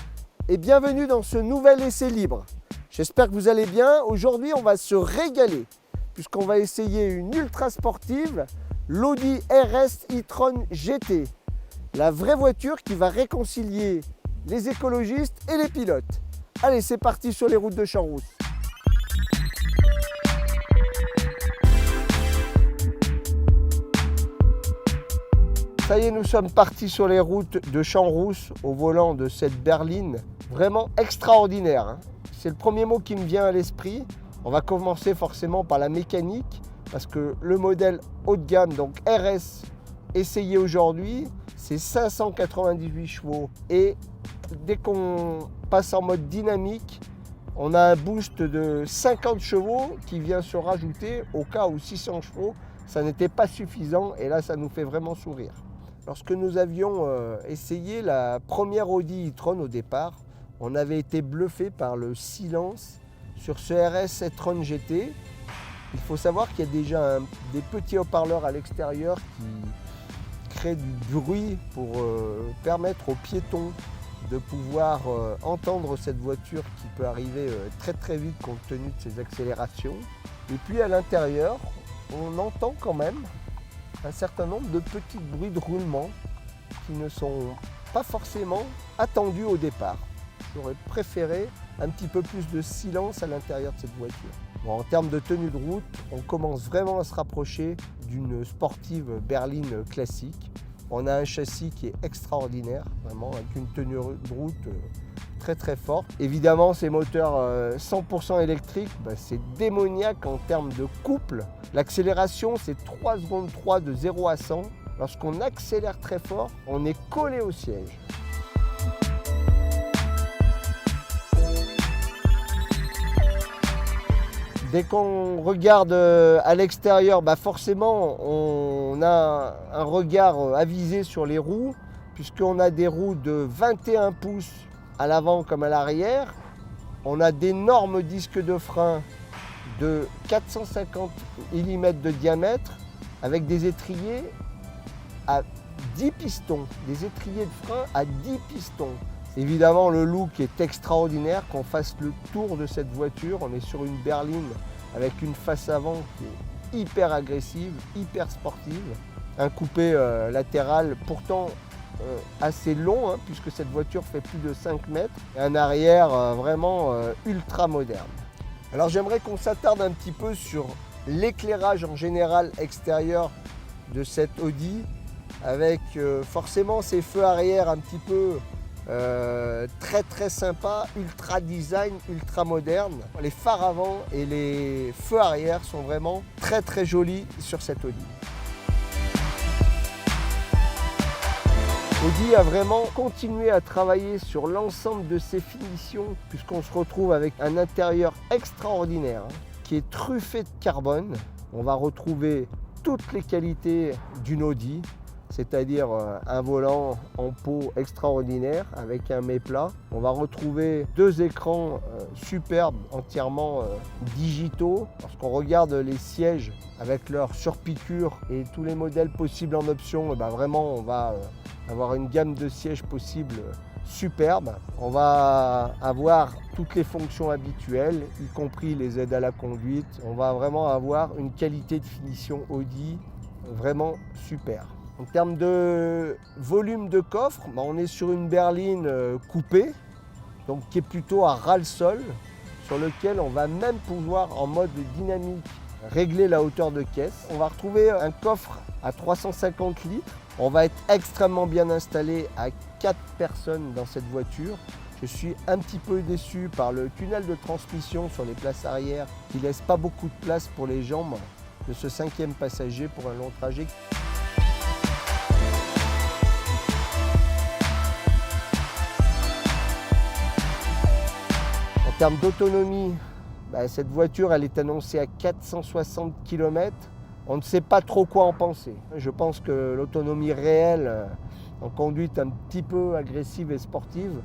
et bienvenue dans ce nouvel essai libre. J'espère que vous allez bien. Aujourd'hui, on va se régaler puisqu'on va essayer une ultra sportive, l'Audi RS e-tron GT. La vraie voiture qui va réconcilier les écologistes et les pilotes. Allez, c'est parti sur les routes de Champs-Rousse. Ça y est, nous sommes partis sur les routes de Champs-Rousse au volant de cette berline vraiment extraordinaire, hein. C'est le premier mot qui me vient à l'esprit. On va commencer forcément par la mécanique parce que le modèle haut de gamme, donc RS, essayé aujourd'hui, c'est 598 chevaux. Et dès qu'on passe en mode dynamique, on a un boost de 50 chevaux qui vient se rajouter au cas où 600 chevaux, ça n'était pas suffisant. Et là, ça nous fait vraiment sourire. Lorsque nous avions essayé la première Audi e-tron au départ, on avait été bluffé par le silence sur ce RS e-tron GT. Il faut savoir qu'il y a déjà des petits haut-parleurs à l'extérieur qui créent du bruit pour permettre aux piétons de pouvoir entendre cette voiture qui peut arriver très très vite compte tenu de ses accélérations. Et puis à l'intérieur, on entend quand même un certain nombre de petits bruits de roulement qui ne sont pas forcément attendus au départ. J'aurais préféré un petit peu plus de silence à l'intérieur de cette voiture. Bon, en termes de tenue de route, on commence vraiment à se rapprocher d'une sportive berline classique. On a un châssis qui est extraordinaire, vraiment, avec une tenue de route très très forte. Évidemment, ces moteurs 100% électriques, c'est démoniaque en termes de couple. L'accélération, c'est 3 secondes 3 de 0 à 100. Lorsqu'on accélère très fort, on est collé au siège. Dès qu'on regarde à l'extérieur, forcément, on a un regard avisé sur les roues, puisqu'on a des roues de 21 pouces à l'avant comme à l'arrière. On a d'énormes disques de frein de 450 mm de diamètre, avec des étriers à 10 pistons, des étriers de frein à 10 pistons. Évidemment, le look est extraordinaire. Qu'on fasse le tour de cette voiture, on est sur une berline avec une face avant qui est hyper agressive, hyper sportive. Un coupé latéral pourtant assez long, hein, puisque cette voiture fait plus de 5 mètres. Et un arrière vraiment ultra moderne. Alors j'aimerais qu'on s'attarde un petit peu sur l'éclairage en général extérieur de cette Audi, avec forcément ces feux arrière un petit peu très très sympa, ultra design, ultra moderne. Les phares avant et les feux arrière sont vraiment très très jolis sur cette Audi. Audi a vraiment continué à travailler sur l'ensemble de ses finitions, puisqu'on se retrouve avec un intérieur extraordinaire qui est truffé de carbone. On va retrouver toutes les qualités d'une Audi, c'est-à-dire un volant en peau extraordinaire avec un mets-plat. On va retrouver 2 écrans superbes, entièrement digitaux. Lorsqu'on regarde les sièges avec leur surpiqûre et tous les modèles possibles en option, vraiment on va avoir une gamme de sièges possibles superbe. On va avoir toutes les fonctions habituelles, y compris les aides à la conduite. On va vraiment avoir une qualité de finition Audi vraiment super. En termes de volume de coffre, on est sur une berline coupée, donc qui est plutôt à ras-le-sol, sur lequel on va même pouvoir en mode dynamique régler la hauteur de caisse. On va retrouver un coffre à 350 litres. On va être extrêmement bien installé à 4 personnes dans cette voiture. Je suis un petit peu déçu par le tunnel de transmission sur les places arrière qui ne laisse pas beaucoup de place pour les jambes de ce 5e passager pour un long trajet. En termes d'autonomie, cette voiture elle est annoncée à 460 km. On ne sait pas trop quoi en penser. Je pense que l'autonomie réelle en conduite un petit peu agressive et sportive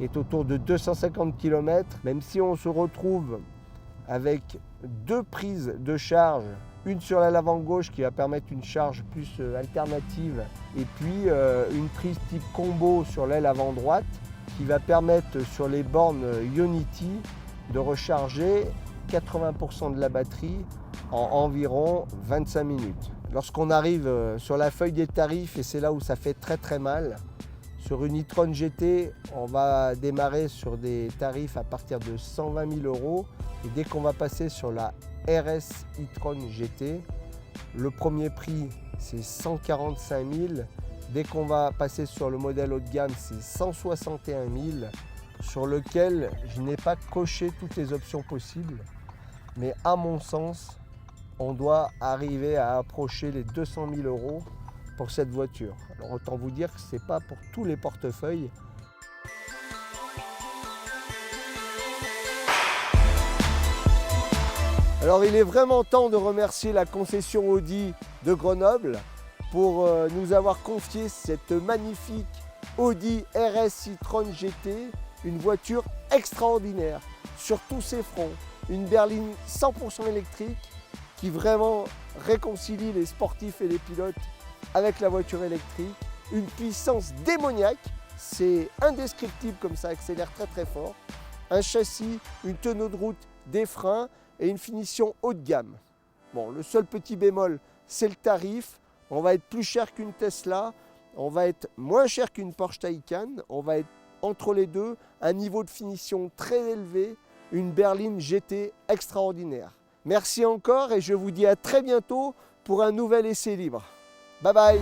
est autour de 250 km, même si on se retrouve avec 2 prises de charge, une sur l'aile avant gauche qui va permettre une charge plus alternative et puis une prise type combo sur l'aile avant droite qui va permettre sur les bornes Ionity de recharger 80% de la batterie en environ 25 minutes. Lorsqu'on arrive sur la feuille des tarifs, et c'est là où ça fait très mal, sur une e-tron GT, on va démarrer sur des tarifs à partir de 120 000 €. Et dès qu'on va passer sur la RS e-tron GT, le premier prix c'est 145 000. Dès qu'on va passer sur le modèle haut de gamme, c'est 161 000, sur lequel je n'ai pas coché toutes les options possibles. Mais à mon sens, on doit arriver à approcher les 200 000 € pour cette voiture. Alors autant vous dire que ce n'est pas pour tous les portefeuilles. Alors il est vraiment temps de remercier la concession Audi de Grenoble pour nous avoir confié cette magnifique Audi RS e-tron GT, une voiture extraordinaire sur tous ses fronts, une berline 100% électrique qui vraiment réconcilie les sportifs et les pilotes avec la voiture électrique, une puissance démoniaque, c'est indescriptible comme ça accélère très fort, un châssis, une tenue de route, des freins et une finition haut de gamme. Bon, le seul petit bémol, c'est le tarif. On va être plus cher qu'une Tesla, on va être moins cher qu'une Porsche Taycan, on va être entre les deux, un niveau de finition très élevé, une berline GT extraordinaire. Merci encore et je vous dis à très bientôt pour un nouvel essai libre. Bye bye.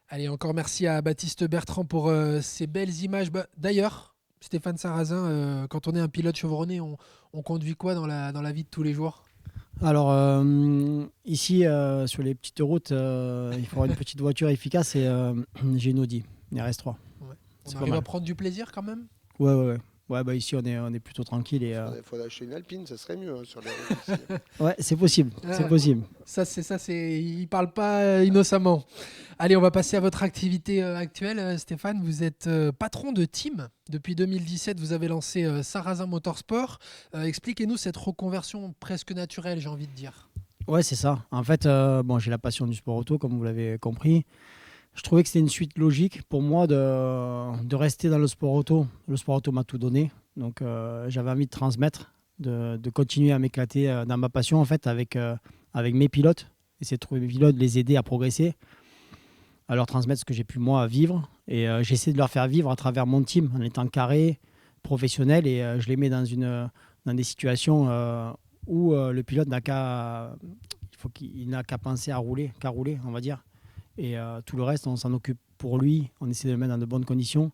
Allez, encore merci à Baptiste Bertrand pour ces belles images. D'ailleurs, Stéphane Sarrazin, quand on est un pilote chevronné, on conduit quoi dans la vie de tous les jours ? Alors, ici, sur les petites routes, il faudra une petite voiture efficace et j'ai une Audi, une RS3. Ouais. On arrive à prendre du plaisir quand même ? Ouais. Ouais, ici, on est plutôt tranquille. Il faudrait acheter une Alpine, ça serait mieux sur les routes ici. Ouais, c'est possible. C'est possible. Il parle pas innocemment. Allez, on va passer à votre activité actuelle, Stéphane. Vous êtes patron de team. Depuis 2017, vous avez lancé Sarrazin Motorsport. Expliquez-nous cette reconversion presque naturelle, j'ai envie de dire. Ouais, c'est ça. En fait, j'ai la passion du sport auto, comme vous l'avez compris. Je trouvais que c'était une suite logique pour moi de rester dans le sport auto. Le sport auto m'a tout donné. Donc, j'avais envie de transmettre, de continuer à m'éclater dans ma passion, en fait, avec mes pilotes. Essayer de trouver mes pilotes, de les aider à progresser, à leur transmettre ce que j'ai pu, moi, vivre. Et j'essaie de leur faire vivre à travers mon team, en étant carré, professionnel. Et je les mets dans des situations où le pilote n'a qu'à penser qu'à rouler, on va dire. Et tout le reste, on s'en occupe pour lui. On essaie de le mettre dans de bonnes conditions.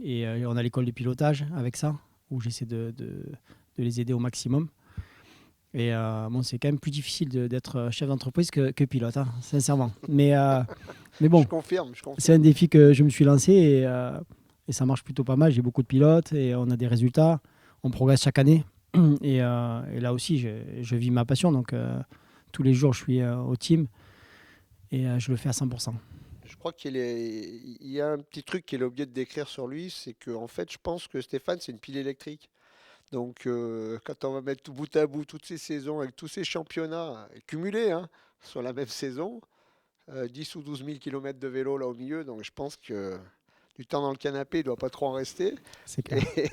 Et on a l'école de pilotage avec ça, où j'essaie de les aider au maximum. Et c'est quand même plus difficile d'être chef d'entreprise que pilote, hein, sincèrement. Mais bon, je confirme. C'est un défi que je me suis lancé et ça marche plutôt pas mal. J'ai beaucoup de pilotes et on a des résultats. On progresse chaque année. Et là aussi, je vis ma passion. Donc, tous les jours, je suis au team. Et je le fais à 100%. Je crois qu'il y a un petit truc qu'il a oublié de décrire sur lui, c'est qu'en fait, je pense que Stéphane, c'est une pile électrique. Donc, quand on va mettre tout bout à bout toutes ces saisons avec tous ces championnats cumulés hein, sur la même saison, 10 ou 12 000 kilomètres de vélo là au milieu, donc je pense que du temps dans le canapé, il ne doit pas trop en rester. C'est clair. Et,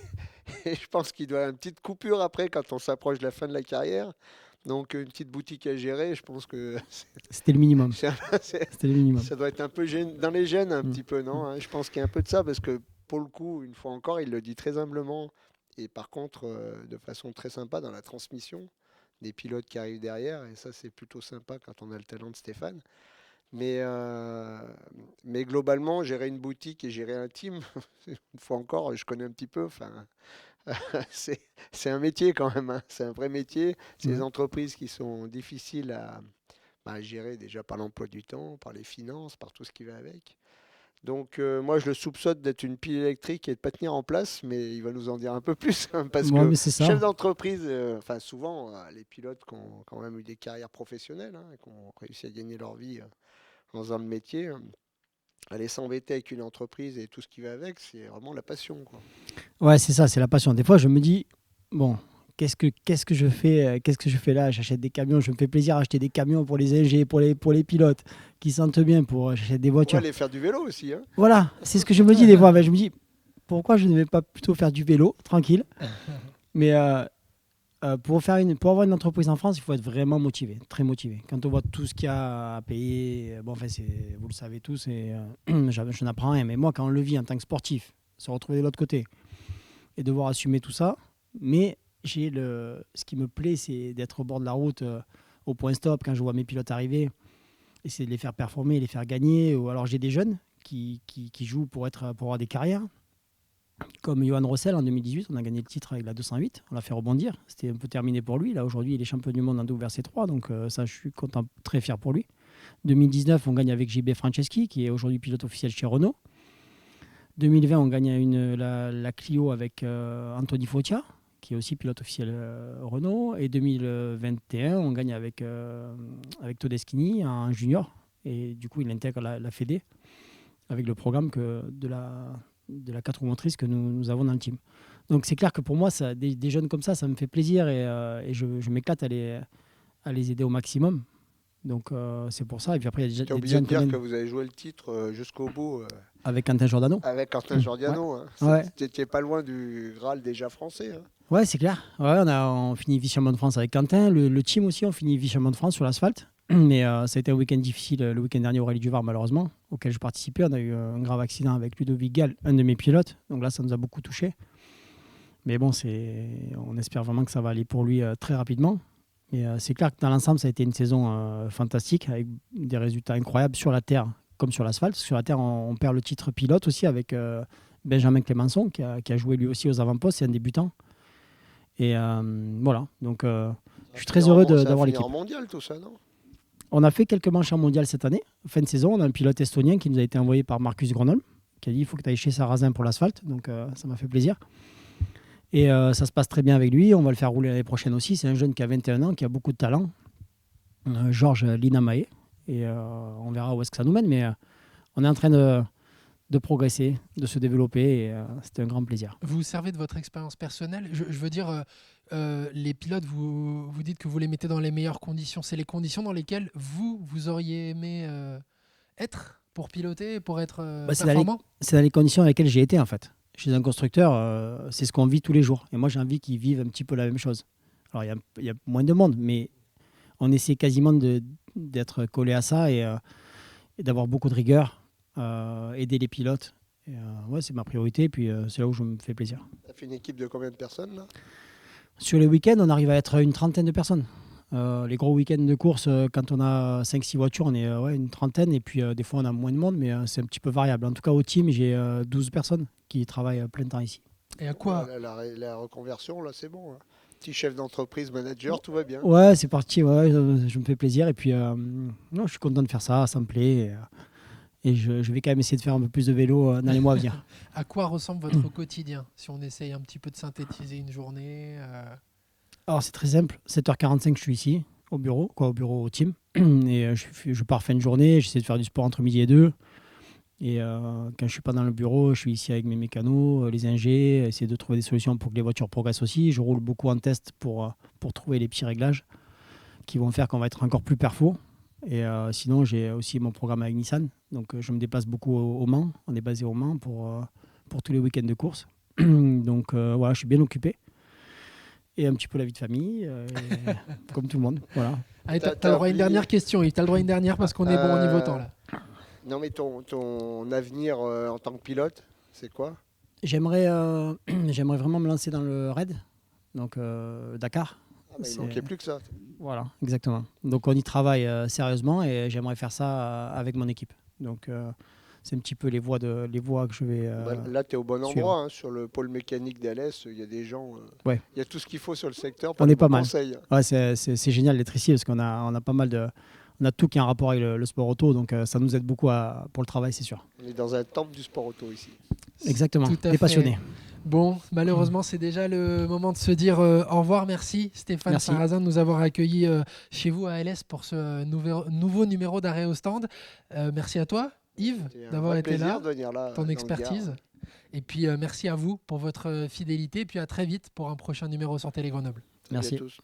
et je pense qu'il doit y avoir une petite coupure après quand on s'approche de la fin de la carrière. Donc, une petite boutique à gérer, je pense que C'était le minimum. c'est- C'était le minimum. ça doit être un peu dans les gènes, un Mm. petit peu, non hein. Je pense qu'il y a un peu de ça parce que pour le coup, une fois encore, il le dit très humblement et par contre, de façon très sympa dans la transmission des pilotes qui arrivent derrière. Et ça, c'est plutôt sympa quand on a le talent de Stéphane. Mais, euh, mais globalement, gérer une boutique et gérer un team, une fois encore, je connais un petit peu. Enfin, c'est c'est un métier quand même, hein. C'est un vrai métier. C'est des Ouais. entreprises qui sont difficiles à gérer déjà par l'emploi du temps, par les finances, par tout ce qui va avec. Donc moi, je le soupçonne d'être une pile électrique et de ne pas tenir en place, mais il va nous en dire un peu plus, hein, parce Ouais, que mais c'est chef ça. d'entreprise, enfin souvent, les pilotes qui ont quand même eu des carrières professionnelles, hein, et qui ont réussi à gagner leur vie en faisant le métier, aller s'embêter avec une entreprise et tout ce qui va avec, c'est vraiment la passion, quoi. Ouais, c'est ça, c'est la passion. Des fois, je me dis, bon, qu'est-ce que je fais là? J'achète des camions, je me fais plaisir à acheter des camions pour les ingés, pour les pilotes qui sentent bien, j'achète des On va voitures. aller faire du vélo aussi, hein. Voilà, c'est ce que je me dis des fois. Ben, je me dis, pourquoi je ne vais pas plutôt faire du vélo, tranquille? Mais pour avoir une entreprise en France, il faut être vraiment motivé, très motivé. Quand on voit tout ce qu'il y a à payer, bon, enfin, vous le savez tous, et je n'apprends rien. Mais moi, quand on le vit en tant que sportif, se retrouver de l'autre côté et devoir assumer tout ça, mais ce qui me plaît, c'est d'être au bord de la route, au point stop, quand je vois mes pilotes arriver, essayer de les faire performer, les faire gagner. Ou alors j'ai des jeunes qui jouent pour avoir des carrières. Comme Johan Rossel en 2018, on a gagné le titre avec la 208, on l'a fait rebondir. C'était un peu terminé pour lui. Là aujourd'hui, il est champion du monde en WRC3, donc ça, je suis content, très fier pour lui. 2019, on gagne avec JB Franceschi, qui est aujourd'hui pilote officiel chez Renault. 2020, on gagne la Clio avec Anthony Fautia, qui est aussi pilote officiel Renault. Et 2021, on gagne avec Todeschini en junior. Et du coup, il intègre la Fédé avec le programme de la 4 roues motrices que nous avons dans le team. Donc c'est clair que pour moi, des jeunes comme ça me fait plaisir et je m'éclate à les aider au maximum. Donc c'est pour ça. Et puis après, il y a Tu as des oublié de dire gentlemen que vous avez joué le titre jusqu'au bout avec Quentin Giordano. avec Quentin Giordano, hein. Ouais. T'étais pas loin du Graal déjà français, hein. Ouais, c'est clair. Ouais, on finit vice-champion de France avec Quentin. Le team aussi, on finit vice-champion de France sur l'asphalte. Mais ça a été un week-end difficile le week-end dernier au Rallye du Var, malheureusement, auquel je participais. On a eu un grave accident avec Ludovic Gall, un de mes pilotes. Donc là, ça nous a beaucoup touché. Mais bon, on espère vraiment que ça va aller pour lui très rapidement. Mais c'est clair que dans l'ensemble, ça a été une saison fantastique avec des résultats incroyables sur la terre comme sur l'asphalte. Sur la terre, on perd le titre pilote aussi avec Benjamin Clémenceau qui a joué lui aussi aux avant-postes. C'est un débutant. Et voilà. Donc, je suis très heureux d'avoir l'équipe. En mondial, tout ça, non? On a fait quelques manches en mondial cette année. Fin de saison, on a un pilote estonien qui nous a été envoyé par Marcus Gronholm, qui a dit il faut que tu ailles chez Sarrazin pour l'asphalte. Donc ça m'a fait plaisir. Et ça se passe très bien avec lui. On va le faire rouler l'année prochaine aussi. C'est un jeune qui a 21 ans, qui a beaucoup de talent. Georges Linamae. Et on verra où est-ce que ça nous mène. Mais on est en train de progresser, de se développer. Et c'était un grand plaisir. Vous vous servez de votre expérience personnelle. Je veux dire, les pilotes, vous dites que vous les mettez dans les meilleures conditions. C'est les conditions dans lesquelles vous auriez aimé être pour piloter, pour être performant? C'est dans les conditions dans lesquelles j'ai été en fait. Chez un constructeur, c'est ce qu'on vit tous les jours. Et moi, j'ai envie qu'ils vivent un petit peu la même chose. Alors, il y a moins de monde, mais on essaie quasiment d'être collé à ça et d'avoir beaucoup de rigueur, aider les pilotes. Et, ouais, c'est ma priorité. Et puis, c'est là où je me fais plaisir. Tu as fait une équipe de combien de personnes, là? Sur les week-ends, on arrive à être une trentaine de personnes. Les gros week-ends de course, quand on a 5-6 voitures, on est une trentaine. Et puis, des fois, on a moins de monde, mais c'est un petit peu variable. En tout cas, au team, j'ai 12 personnes qui travaillent plein temps ici. Et à quoi? La reconversion, là, c'est bon, hein. Petit chef d'entreprise, manager, tout va bien. Ouais, c'est parti. Ouais, je me fais plaisir. Et puis, non, je suis content de faire ça. Ça me plaît. Et je vais quand même essayer de faire un peu plus de vélo dans les mois à venir. À quoi ressemble votre quotidien, si on essaye un petit peu de synthétiser une journée Alors, c'est très simple. 7h45, je suis ici, au bureau au team. Et je pars fin de journée. J'essaie de faire du sport entre midi et 2. Et quand je ne suis pas dans le bureau, je suis ici avec mes mécanos, les ingés, essayer de trouver des solutions pour que les voitures progressent aussi. Je roule beaucoup en test pour trouver les petits réglages qui vont faire qu'on va être encore plus perfo. Et sinon, j'ai aussi mon programme avec Nissan. Donc, je me déplace beaucoup au Mans. On est basé au Mans pour tous les week-ends de course. Donc, voilà, je suis bien occupé. Et un petit peu la vie de famille, comme tout le monde. Voilà. Allez, t'as le droit à une dernière question, Yves. T'as le droit à une dernière parce qu'on est bon au niveau temps là. Non, mais ton avenir en tant que pilote, c'est quoi? J'aimerais vraiment me lancer dans le raid, donc Dakar. Ah bah, il manquait plus que ça. Voilà, exactement. Donc on y travaille sérieusement et j'aimerais faire ça avec mon équipe. Donc c'est un petit peu les voies que je vais. Là, tu es au bon suivre. endroit. Hein, sur le pôle mécanique d'Alès, il y a des gens. Ouais. Il y a tout ce qu'il faut sur le secteur. On est pas mal. Conseils. Ouais, c'est génial d'être ici parce qu'on a pas mal de. On a tout qui a un rapport avec le sport auto, donc ça nous aide beaucoup pour le travail, c'est sûr. On est dans un temple du sport auto ici. Exactement, Tout à des fait. passionnés. Bon, malheureusement, c'est déjà le moment de se dire au revoir. Merci Stéphane Merci. Sarrazin de nous avoir accueillis chez vous à LS pour ce nouveau numéro d'Arrêt au stand. Merci à toi, Yves, C'était un d'avoir vrai été plaisir là, de venir là, ton dans le expertise. Gard. Et puis merci à vous pour votre fidélité. Puis à très vite pour un prochain numéro sur Télé Grenoble. Salut à Merci. tous.